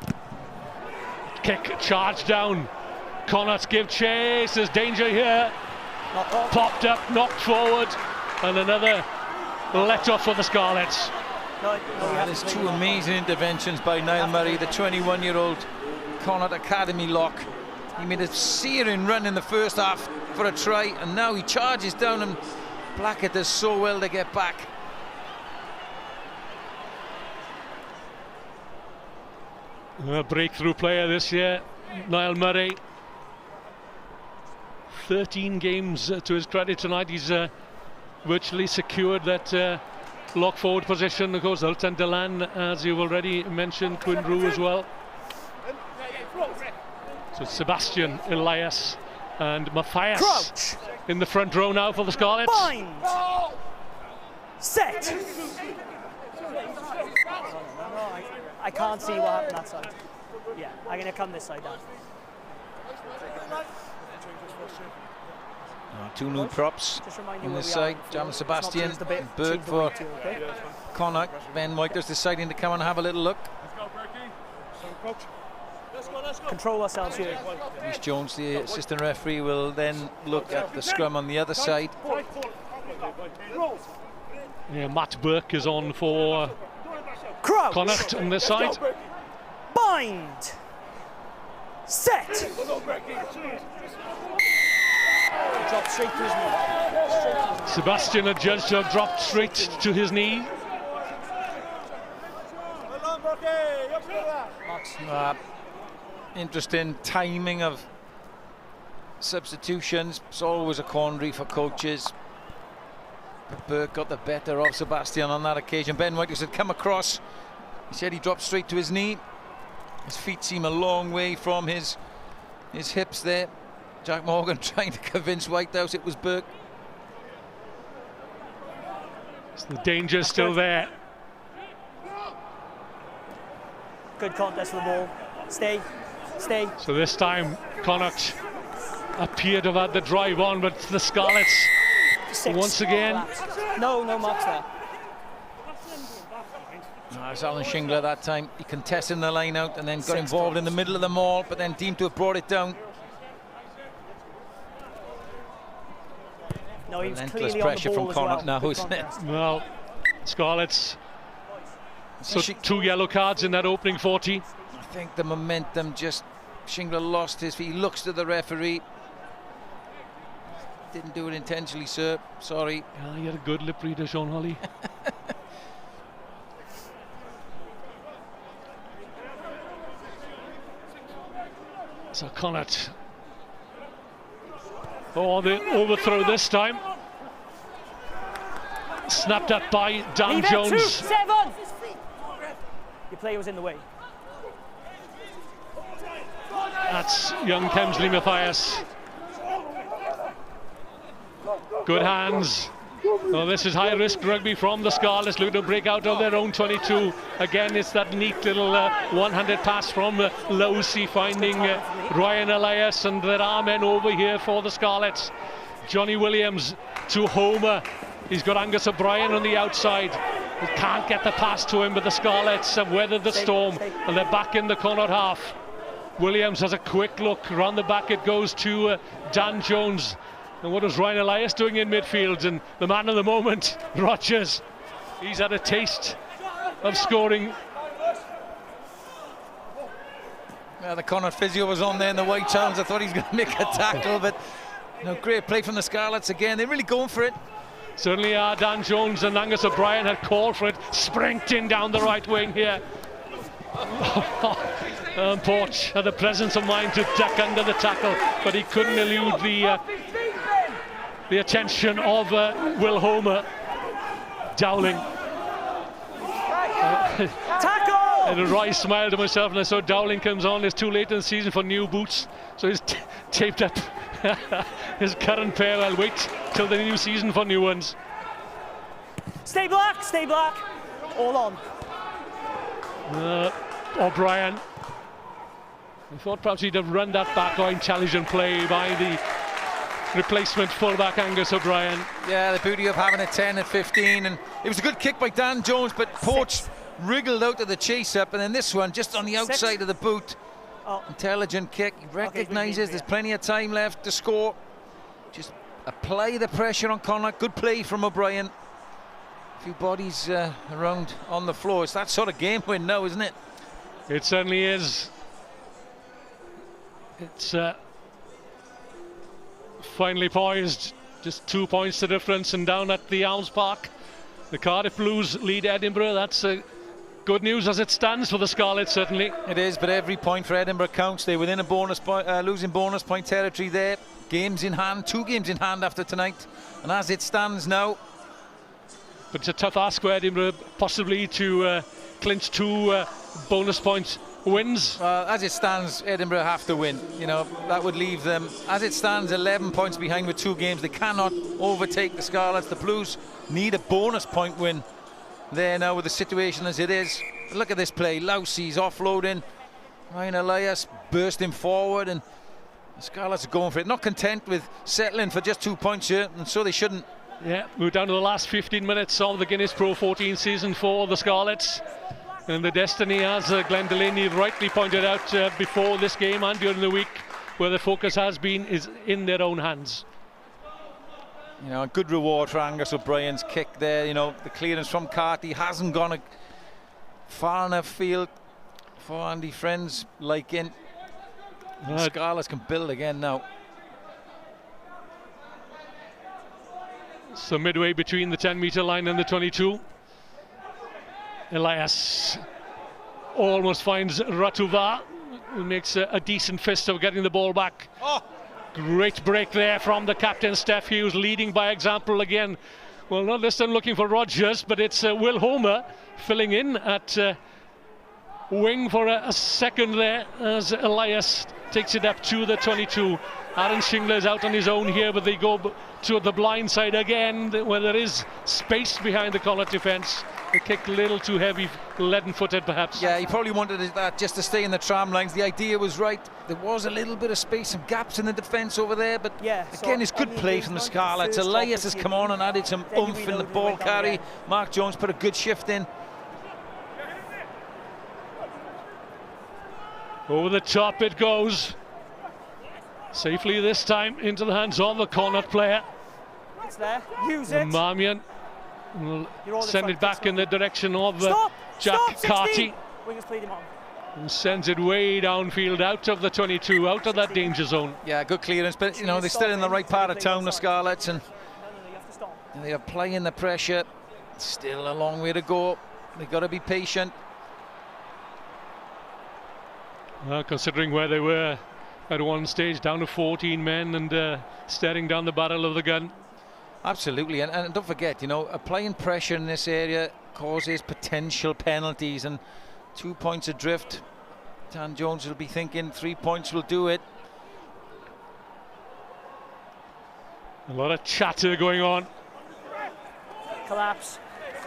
Kick, charge down. Connacht give chase, there's danger here. Popped up, knocked forward, and another let off for the Scarlets. There's 2 amazing interventions by Niall Murray, the 21-year-old Connacht Academy lock. He made a searing run in the first half for a try, and now he charges down, and Blackett does so well to get back. A breakthrough player this year, Niall Murray. 13 games to his credit tonight. He's virtually secured that lock forward position. Of course, Ultan Delan, as you've already mentioned, Quinn Rue as well. So Sebastian, Elias and Mathias Crouch. In the front row now for the Scarlets. Bind. Set. I can't see what happened that side. Yeah, I'm going to come this side down. 2 new props on this side. Jam Sebastian, Bird for Connacht. Ben Whitehouse deciding to come and have a little look. control ourselves here. Rhys Jones, the assistant referee, will then look at the scrum on the other side. Yeah, Matt Burke is on for Connacht on this side. Bind. Set. Drop straight to his knee. Sebastian adjudged to have dropped straight to his knee. Interesting timing of substitutions. It's always a quandary for coaches. But Burke got the better of Sebastian on that occasion. Ben White had come across. He said he dropped straight to his knee. His feet seem a long way from his hips there. Jack Morgan trying to convince Whitehouse it was Burke. The danger's still there. Good contest for the ball. Stay. So this time Connacht appeared to have had the drive on, but the Scarlets once again. No marks there. It's Alan Shingler that time. He contested the line out and then got involved in the middle of the maul, but then deemed to have brought it down. No, he was relentless clearly pressure on the ball from Connacht well. now, isn't it? Well, Scarlets. So 2 yellow cards in that opening 40. I think the momentum just, Shingler lost his feet. He looks to the referee. Didn't do it intentionally, sir. Sorry. Yeah, he had a good lip reader, Sean Holly. So Connacht. Oh, the overthrow this time. Snapped up by Dan Jones. 7. Your player was in the way. That's young Kemsley Mathias. Good hands. Oh, this is high-risk rugby from the Scarlets, looking to break out of their own 22. Again, it's that neat little one-handed pass from Lowsey, finding Ryan Elias, and there are men over here for the Scarlets. Johnny Williams to Homer. He's got Angus O'Brien on the outside. He can't get the pass to him, but the Scarlets have weathered the storm, and they're back in the Connacht half. Williams has a quick look. Round the back it goes to Dan Jones. And what is Ryan Elias doing in midfield? And the man of the moment, Rogers. He's had a taste of scoring. Yeah, the Connacht physio was on there in the white challenge. I thought he was going to make a tackle, but great play from the Scarlets again. They're really going for it. Certainly are. Dan Jones and Angus O'Brien had called for it. Sprinting down the right wing here. Porch had the presence of mind to duck under the tackle, but he couldn't elude the attention of Will Homer. Dowling. Tackle! And a wry smile to myself, and I saw Dowling comes on. It's too late in the season for new boots, so he's taped up his current pair. I'll wait till the new season for new ones. Stay black, stay black. All on. O'Brien. I thought perhaps he'd have run that backline challenge and play by the replacement fullback Angus O'Brien. Yeah, the beauty of having a 10 at 15, and it was a good kick by Dan Jones, but Porch wriggled out of the chase up, and then this one just on the outside of the boot. Intelligent kick. He recognises there's plenty of time left to score. Just apply the pressure on Connacht. Good play from O'Brien. A few bodies around on the floor. It's that sort of game win now, isn't it? It certainly is. It's finally poised. Just 2 points the difference, and down at the Arms Park, the Cardiff Blues lead Edinburgh. That's good news as it stands for the Scarlets, certainly. It is, but every point for Edinburgh counts. They're within a bonus point, losing bonus point territory there. Games in hand, 2 games in hand after tonight, and as it stands now. But it's a tough ask for Edinburgh, possibly to clinch 2 bonus point wins. As it stands, Edinburgh have to win. That would leave them, as it stands, 11 points behind with 2 games. They cannot overtake the Scarlets. The Blues need a bonus point win there now with the situation as it is. Look at this play. Lowsey's offloading. Ryan Elias bursting forward, and the Scarlets are going for it. Not content with settling for just 2 points here, and so they shouldn't. Yeah, we're down to the last 15 minutes of the Guinness PRO14 season for the Scarlets. And the destiny, as Glenn Delaney rightly pointed out before this game and during the week, where the focus has been, is in their own hands. You know, a good reward for Angus O'Brien's kick there. You know, the clearance from Carty hasn't gone far enough field for Andy Friends liking. Scarlets can build again now. So midway between the 10-metre line and the 22. Elias almost finds Ratuva, who makes a decent fist of getting the ball back. Oh. Great break there from the captain, Steph Hughes, leading by example again. Well, not this time looking for Rogers, but it's Will Homer filling in at wing for a second there as Elias takes it up to the 22. Aaron Shingler is out on his own here, but they go to the blind side again, where there is space behind the Connacht defence. They kicked a little too heavy, leaden-footed perhaps. Yeah, he probably wanted that just to stay in the tram lines. The idea was right. There was a little bit of space, some gaps in the defence over there, but yeah, again, it's good play from the Scarlets. Elias has come on and added some oomph in the ball carry. Mark Jones put a good shift in. Over the top it goes. Safely this time into the hands of the Connacht player. It's there. Use it. Marmion will send it back in the direction of Jack Carty. And sends it way downfield, out of the 22, out of that danger zone. Yeah, good clearance, but you know, they're still in the right part of town, the Scarlets, and they are applying the pressure. Still a long way to go. They've got to be patient. Well, considering where they were at one stage, down to 14 men and staring down the barrel of the gun. Absolutely, and don't forget, you know, applying pressure in this area causes potential penalties, and 2 points adrift. Dan Jones will be thinking 3 points will do it. A lot of chatter going on. Collapse.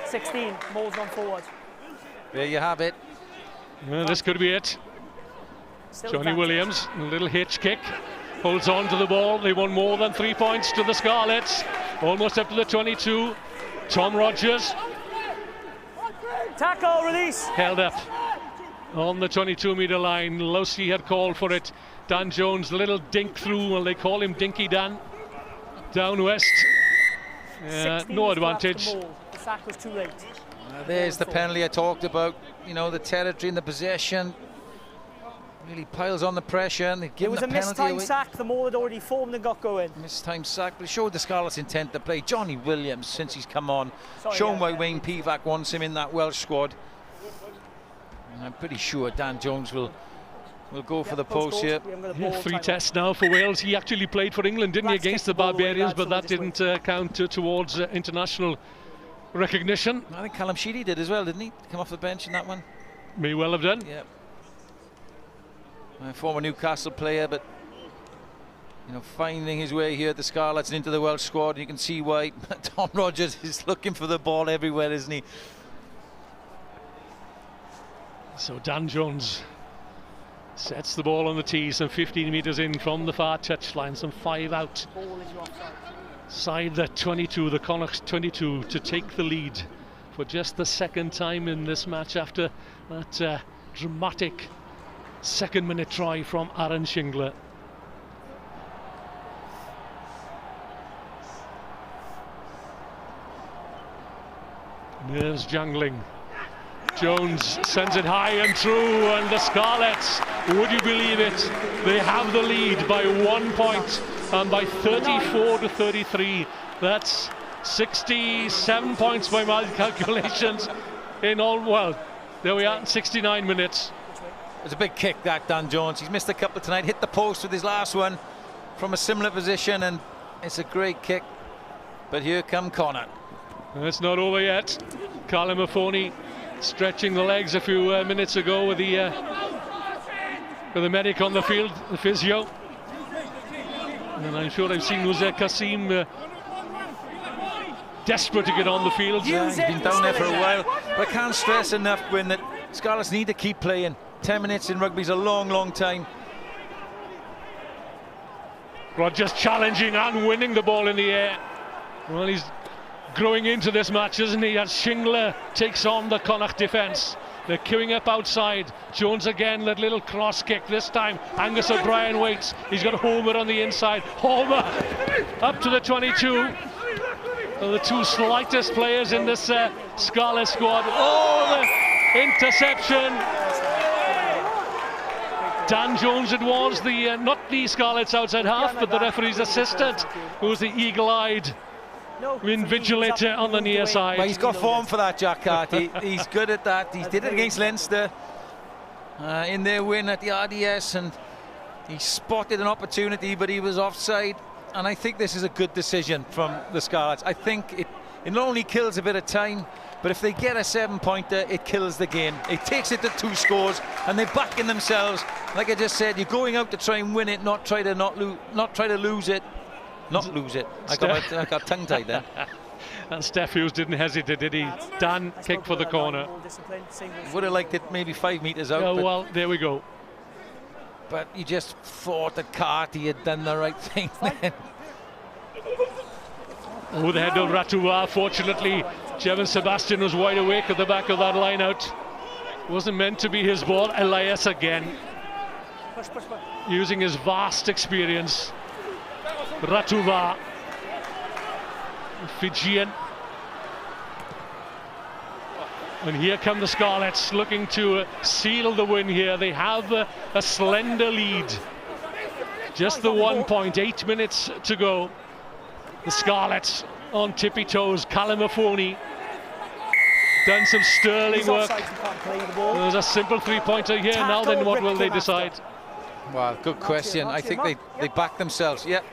16, Moles on forward. There you have it. Well, this could be it. Johnny Williams, a little hitch kick, holds on to the ball. They won more than 3 points to the Scarlets. Almost up to the 22. Tom Rogers. Tackle, release. Held up on the 22-metre line. Losey had called for it. Dan Jones, a little dink through. Well, they call him Dinky Dan. Down west. No advantage. The sack was too late. There's the penalty I talked about. You know, the territory and the possession really piles on the pressure, and they give the penalty. It was a mistimed sack. The maul had already formed and got going. Mistimed sack, but it showed the Scarlets' intent to play. Johnny Williams, since he's come on, shown why Wayne Pivac wants him in that Welsh squad. And I'm pretty sure Dan Jones will go for the post here. Yeah, 3 tests now for Wales. He actually played for England, didn't he, against the Barbarians, but that didn't count towards international recognition. I think Callum Sheedy did as well, didn't he? Come off the bench in that one. May well have done. Yeah. A former Newcastle player, but you know, finding his way here at the Scarlets and into the Welsh squad. You can see why Tom Rogers is looking for the ball everywhere, isn't he? So Dan Jones sets the ball on the tee, some 15 metres in from the far touchline, some 5 out. Side the 22, the Connacht 22, to take the lead for just the second time in this match after that dramatic second-minute try from Aaron Shingler. Nerves jangling. Jones sends it high and true, and the Scarlets, would you believe it, they have the lead by 1 point and by 34 to 33. That's 67 points by my calculations in all. Well, there we are, 69 minutes. It's a big kick, that, Dan Jones. He's missed a couple tonight, hit the post with his last one from a similar position, and it's a great kick. But here come Connacht. And it's not over yet. Carla Maffoni stretching the legs a few minutes ago with the medic on the field, the physio. And I'm sure I've seen Uzair Kasim desperate to get on the field. Yeah, he's been down there for a while. But I can't stress enough, Gwyn, that Scarlets need to keep playing. 10 minutes in rugby is a long, long time. Rogers challenging and winning the ball in the air. Well, he's growing into this match, isn't he? As Shingler takes on the Connacht defence. They're queuing up outside. Jones again, that little cross kick. This time, Angus O'Brien waits. He's got Homer on the inside. Homer up to the 22. The two slightest players in this Scarlet squad. Oh, the interception. Dan Jones it was, the not the Scarlets outside half, but the referee's assistant, who was the eagle-eyed invigilator on the near side. Well, he's got form for that, Jack Carty. He's good at that. He did it against Leinster in their win at the RDS, and he spotted an opportunity, but he was offside. And I think this is a good decision from the Scarlets. I think it not only kills a bit of time, but if they get a 7-pointer, it kills the game. It takes it to 2 scores, and they're backing themselves. Like I just said, you're going out to try and win it, not try to lose it. Not lose it. I got tongue-tied there. And Steph Hughes didn't hesitate, did he? Dan kicked for the corner. Would have liked it maybe 5 meters out. Oh, well, there we go. But you just thought that Carty had done the right thing then. Oh, the head of Ratuwa. Fortunately, Jevon Sebastian was wide awake at the back of that line out. Wasn't meant to be his ball. Elias again, using his vast experience. Ratuwa, Fijian. And here come the Scarlets looking to seal the win here. They have a slender lead. Just the 1 point, 8 minutes to go. The Scarlets on tippy toes. Callum Afoni done some sterling work. There's a simple 3-pointer here. Now then, what will they decide? Well, good question. I think they back themselves. Yep.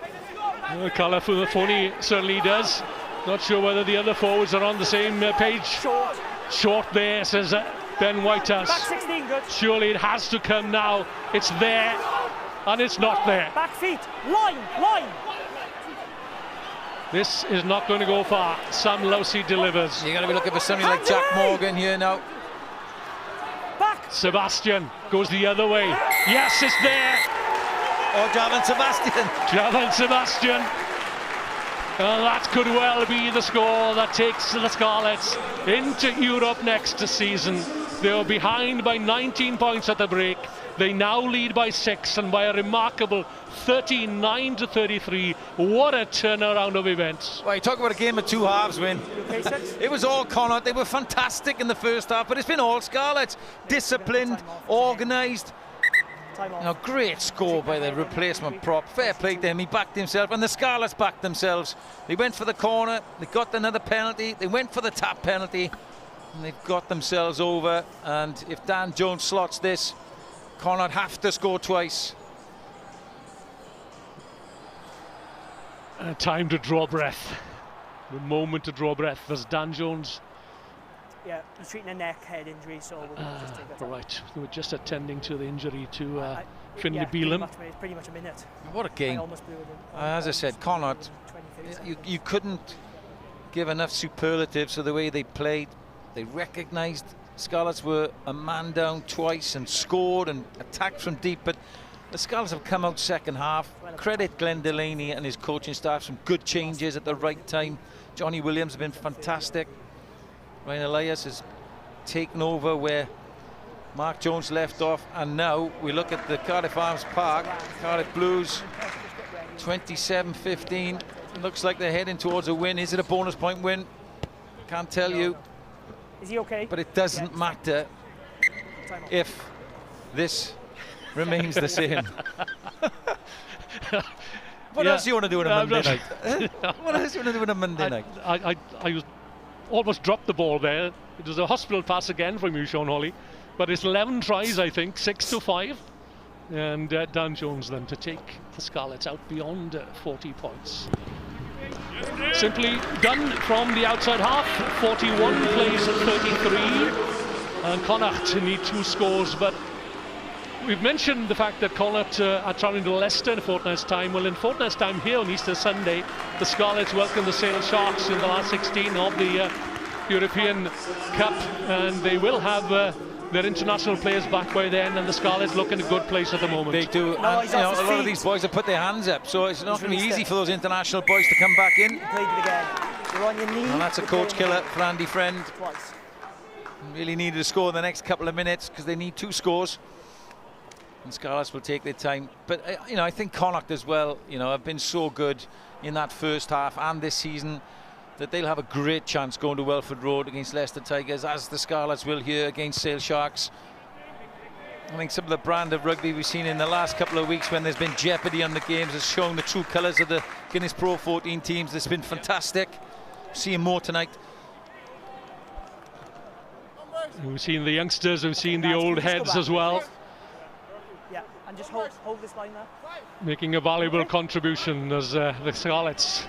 Callum Afoni certainly does. Not sure whether the other forwards are on the same page. Short there, says Ben Whitehouse. Back 16, good. Surely it has to come now. It's there, and it's not there. Back feet, line. This is not going to go far. Sam Lousy delivers. You're going to be looking for somebody like Jack Morgan here now. Back. Sebastian goes the other way. Yes, it's there. Oh, Jevon Sebastian. Jevon Sebastian. And that could well be the score that takes the Scarlets into Europe next season. They were behind by 19 points at the break. They now lead by 6, and by a remarkable 39-33. What a turnaround of events. Well, you talk about a game of 2 halves, Win. It was all Connacht. They were fantastic in the first half, but it's been all Scarlets. Disciplined, organised. Now, great score by the replacement prop. Fair play to him. He backed himself, and the Scarlets backed themselves. They went for the corner. They got another penalty. They went for the tap penalty, and they've got themselves over. And if Dan Jones slots this, Connacht have to score twice. Time to draw breath. The moment to draw breath. There's Dan Jones. Yeah, he's treating a neck head injury, so we'll just take that. Right, they were just attending to the injury to Finlay Beelum. It's pretty much a minute. What a game. As I said, Connacht, you couldn't give enough superlatives for the way they played. They recognised Scarlets were a man down twice and scored and attacked from deep, but the Scarlets have come out second half. Credit Glenn Delaney and his coaching staff, some good changes at the right time. Johnny Williams has been fantastic. Ryan Elias has taken over where Mark Jones left off, and now we look at the Cardiff Arms Park. Cardiff Blues 27-15. Looks like they're heading towards a win. Is it a bonus point win? Can't tell you. Is he okay? But it doesn't matter if this remains the same. What else do you want to do on a Monday night? What else do you want to do on a Monday night? I was almost dropped the ball there. It was a hospital pass again from you, Sean Hawley. But it's 11 tries, I think, 6-5. And Dan Jones then to take the Scarlets out beyond 40 points. Simply done from the outside half. 41 plays 33. And Connacht need 2 scores, but we've mentioned the fact that Connacht are travelling to Leicester in a fortnight's time. Well, in a fortnight's time here on Easter Sunday, the Scarlets welcome the Sale Sharks in the last 16 of the European Cup, and they will have their international players back by then, and the Scarlets look in a good place at the moment. They do. And, you know, a lot of these boys have put their hands up, so it's not going to be easy for those international boys to come back in. Played it again. You're on your knee. And that's a coach killer for Andy Friend. Twice. Really needed to score in the next couple of minutes because they need 2 scores. And Scarlets will take their time. But, you know, I think Connacht as well, you know, have been so good in that first half and this season that they'll have a great chance going to Welford Road against Leicester Tigers, as the Scarlets will here against Sale Sharks. I think some of the brand of rugby we've seen in the last couple of weeks when there's been jeopardy on the games has shown the true colours of the Guinness PRO14 teams. It's been fantastic. Seeing more tonight. We've seen the youngsters, we've seen the old heads as well. Yeah, and just hold this line there. Making a valuable contribution as the Scarlets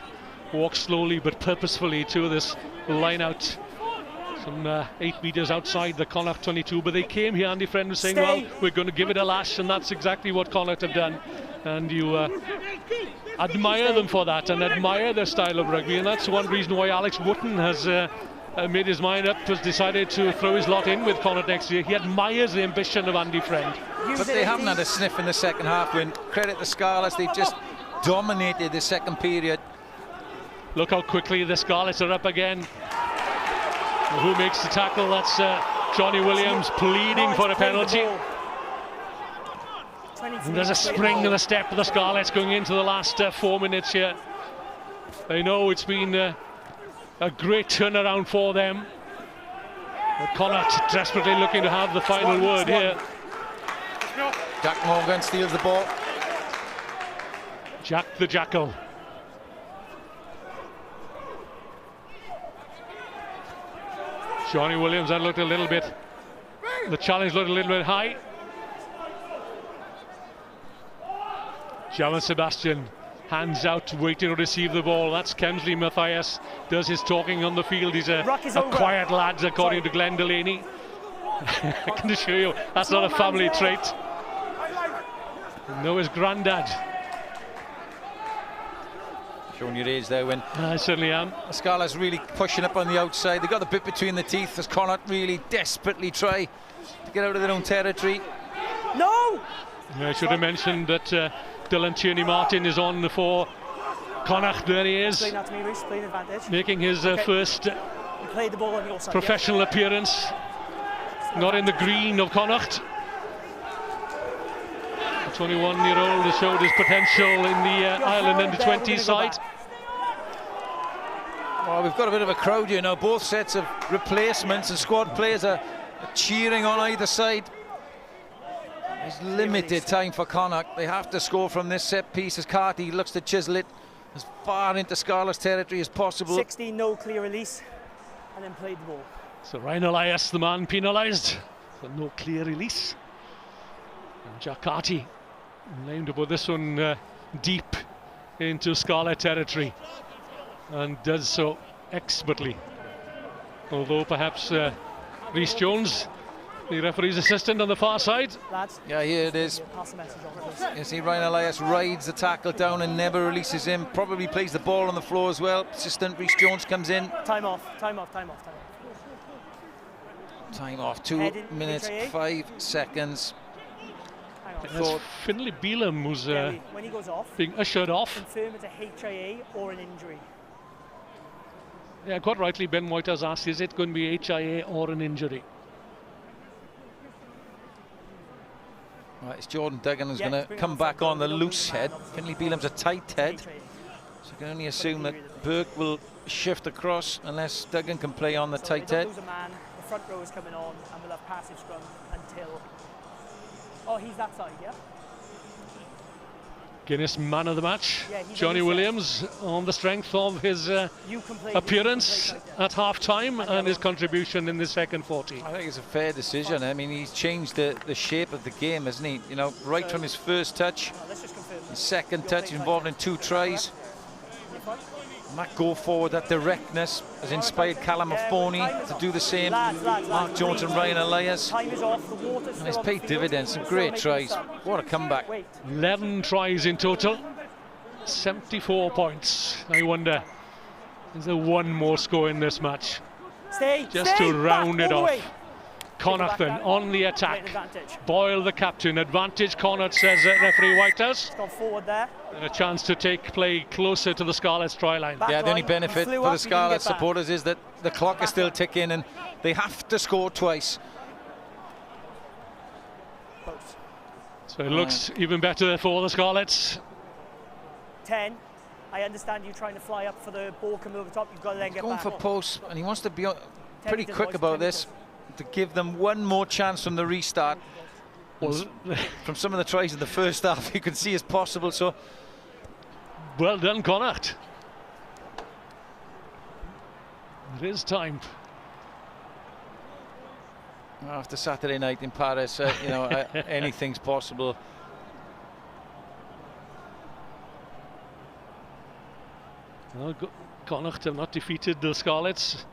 walk slowly but purposefully to this line out. Some 8 metres outside the Connacht 22, but they came here, Andy Friend was saying, well, we're going to give it a lash, and that's exactly what Connacht have done. And you admire them for that and admire their style of rugby, and that's one reason why Alex Wootton has made his mind up, has decided to throw his lot in with Connacht next year. He admires the ambition of Andy Friend. But they haven't had a sniff in the second half. When credit the Scarlets, they've just dominated the second period. Look how quickly the Scarlets are up again. Who makes the tackle? That's Johnny Williams pleading for a penalty. And there's a spring and a step of the Scarlets going into the last 4 minutes here. They know it's been a great turnaround for them. But Connacht desperately looking to have the final word here. Jack Morgan steals the ball. Jack the Jackal. Johnny Williams, that looked a little bit, the challenge looked a little bit high. Javan Sebastian, hands out, waiting to receive the ball. That's Kemsley Mathias, does his talking on the field. He's a quiet lad, according to Glenn Delaney. I can assure you, that's not a family trait. No, his granddad. Showing your age there when I certainly am. The Scarlets really pushing up on the outside. They got the bit between the teeth as Connacht really desperately try to get out of their own territory. No! Yeah, I should have mentioned that Dylan Tierney-Martin is on for Connacht. There he is, making his first professional appearance. Not in the green of Connacht. The 21-year-old has showed his potential in the Ireland under-20 side. Well, we've got a bit of a crowd here now. Both sets of replacements and squad players are cheering on either side. There's limited time for Connacht. They have to score from this set piece as Carty looks to chisel it as far into Scarlets territory as possible. 16, no clear release, and then played the ball. So Ryan Elias, the man penalised for no clear release. And Jack Carty named to put this one deep into Scarlet territory, and does so expertly. Although perhaps Rhys Jones, the referee's assistant on the far side. Yeah, here it is. You see Ryan Elias rides the tackle down and never releases him. Probably plays the ball on the floor as well. Assistant Rhys Jones comes in. Time off, time off, time off, time off. Time off, 2 minutes, 5 seconds. That's Finlay Beelum who's when he goes off, being ushered off. Confirm it's a HIA or an injury. Yeah, quite rightly Ben White has asked, is it going to be HIA or an injury? Right, it's Jordan Duggan who's going to come back on the loose head. Finlay Beelum's a tight head, so you can only assume that Burke will shift across unless Duggan can play on the tight head. The front row is coming on, and we'll have passive scrum until... Oh, he's that side, yeah? Guinness man of the match, Johnny Williams, on the strength of his appearance at half-time and his contribution in the second 40. I think it's a fair decision. I mean, he's changed the shape of the game, hasn't he? You know, right from his first touch, his second touch involved in 2 tries. And that go forward, that directness has inspired Callum Mahoney to do the same. Mark Jones and Ryan Elias. And it's paid dividends, some great tries. What a comeback. 11 tries in total, 74 points. I wonder, is there one more score in this match? Just to round it off. Connacht then on the attack. Boyle the captain. Advantage Connacht, says referee Whitehouse. It's gone forward there. And a chance to take play closer to the Scarlets try line. Yeah, the only benefit for the Scarlet supporters is that the clock is still ticking and they have to score twice. So it looks even better for the Scarlets. 10. I understand you trying to fly up for the ball coming over the top. You've got to then get back. Going for post, and he wants to be pretty quick about this to give them one more chance from the restart. Well, from some of the tries in the first half, you can see as possible. So, well done, Connacht. It is time. After Saturday night in Paris, you know, anything's possible. Well, Connacht have not defeated the Scarlets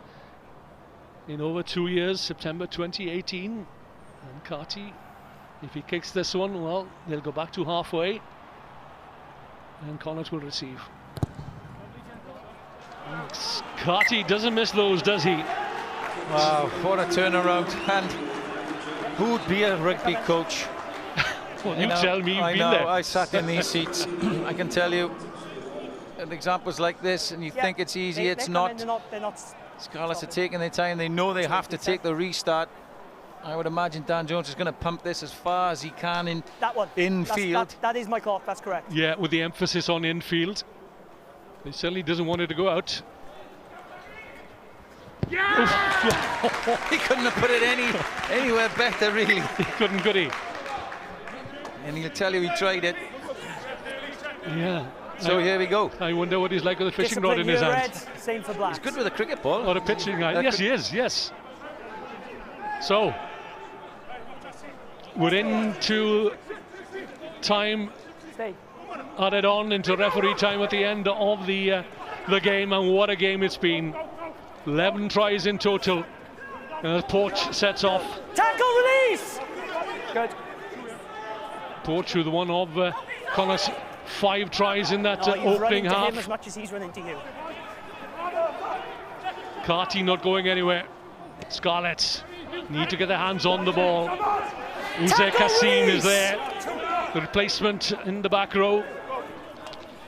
in over 2 years, September 2018. And Carty, if he kicks this one, well, they'll go back to halfway. And Connacht will receive. Carty doesn't miss those, does he? Wow, what a turnaround. And who'd be a rugby coach? Well, you tell me, you've been there. I sat in these seats. I can tell you, examples like this, and you think it's easy, it's not. They're not. Scarlets are taking their time. They know they have to take the restart. I would imagine Dan Jones is going to pump this as far as he can in infield. That is my clock, that's correct. Yeah, with the emphasis on infield. He certainly doesn't want it to go out. Yeah! He couldn't have put it anywhere better, really. He couldn't, could he? And he'll tell you he tried it. Yeah. So here we go. I wonder what he's like with a fishing rod in his hand. Same for Black. He's good with a cricket ball. Or a pitching line. Yes, he is, yes. So, we're into time added on into referee time at the end of the game, and what a game it's been. 11 tries in total. Porch sets off. Tackle release! Good. Porch with one of Connacht's 5 tries in that opening half. Him as much as he's running to you. Carty not going anywhere. Scarlets need to get their hands on the ball. Uze Kassim is there. The replacement in the back row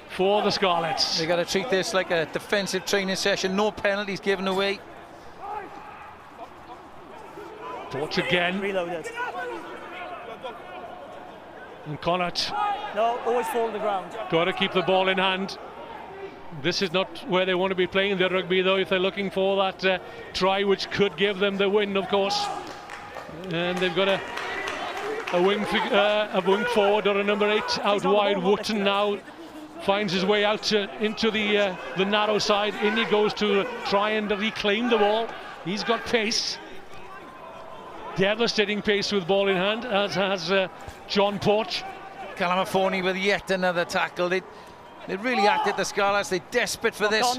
for the Scarlets. They got to treat this like a defensive training session. No penalties given away. Porch again. Reloaded. And Connacht. No, always fall to the ground. Got to keep the ball in hand. This is not where they want to be playing their rugby, though, if they're looking for that try which could give them the win, of course. And they've got a wing forward or a number 8 out wide. Wooten now finds his way out into the narrow side. In he goes to try and reclaim the ball. He's got pace. Devastating pace with ball in hand, as has John Porch. Calamafoni with yet another tackle. They really acted, the Scarlets. They're desperate for this.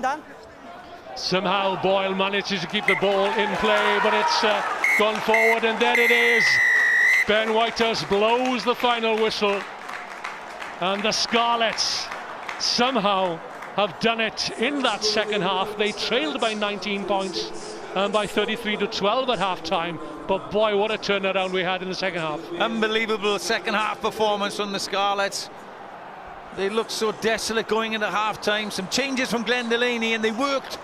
Somehow Boyle manages to keep the ball in play, but it's gone forward, and there it is. Ben Whitehouse blows the final whistle, and the Scarlets somehow have done it in that second half. They trailed by 19 points and by 33-12 at half-time. But boy, what a turnaround we had in the second half. Unbelievable second half performance from the Scarlets. They looked so desolate going into half-time. Some changes from Glenn Delaney, and they worked.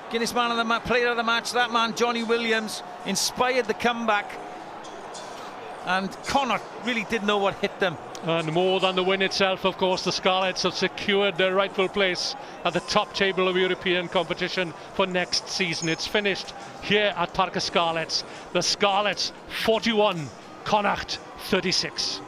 Guinness man of the player of the match, that man, Johnny Williams, inspired the comeback. And Connacht really didn't know what hit them. And more than the win itself, of course, the Scarlets have secured their rightful place at the top table of European competition for next season. It's finished here at Parc Scarlets. The Scarlets 41, Connacht 36.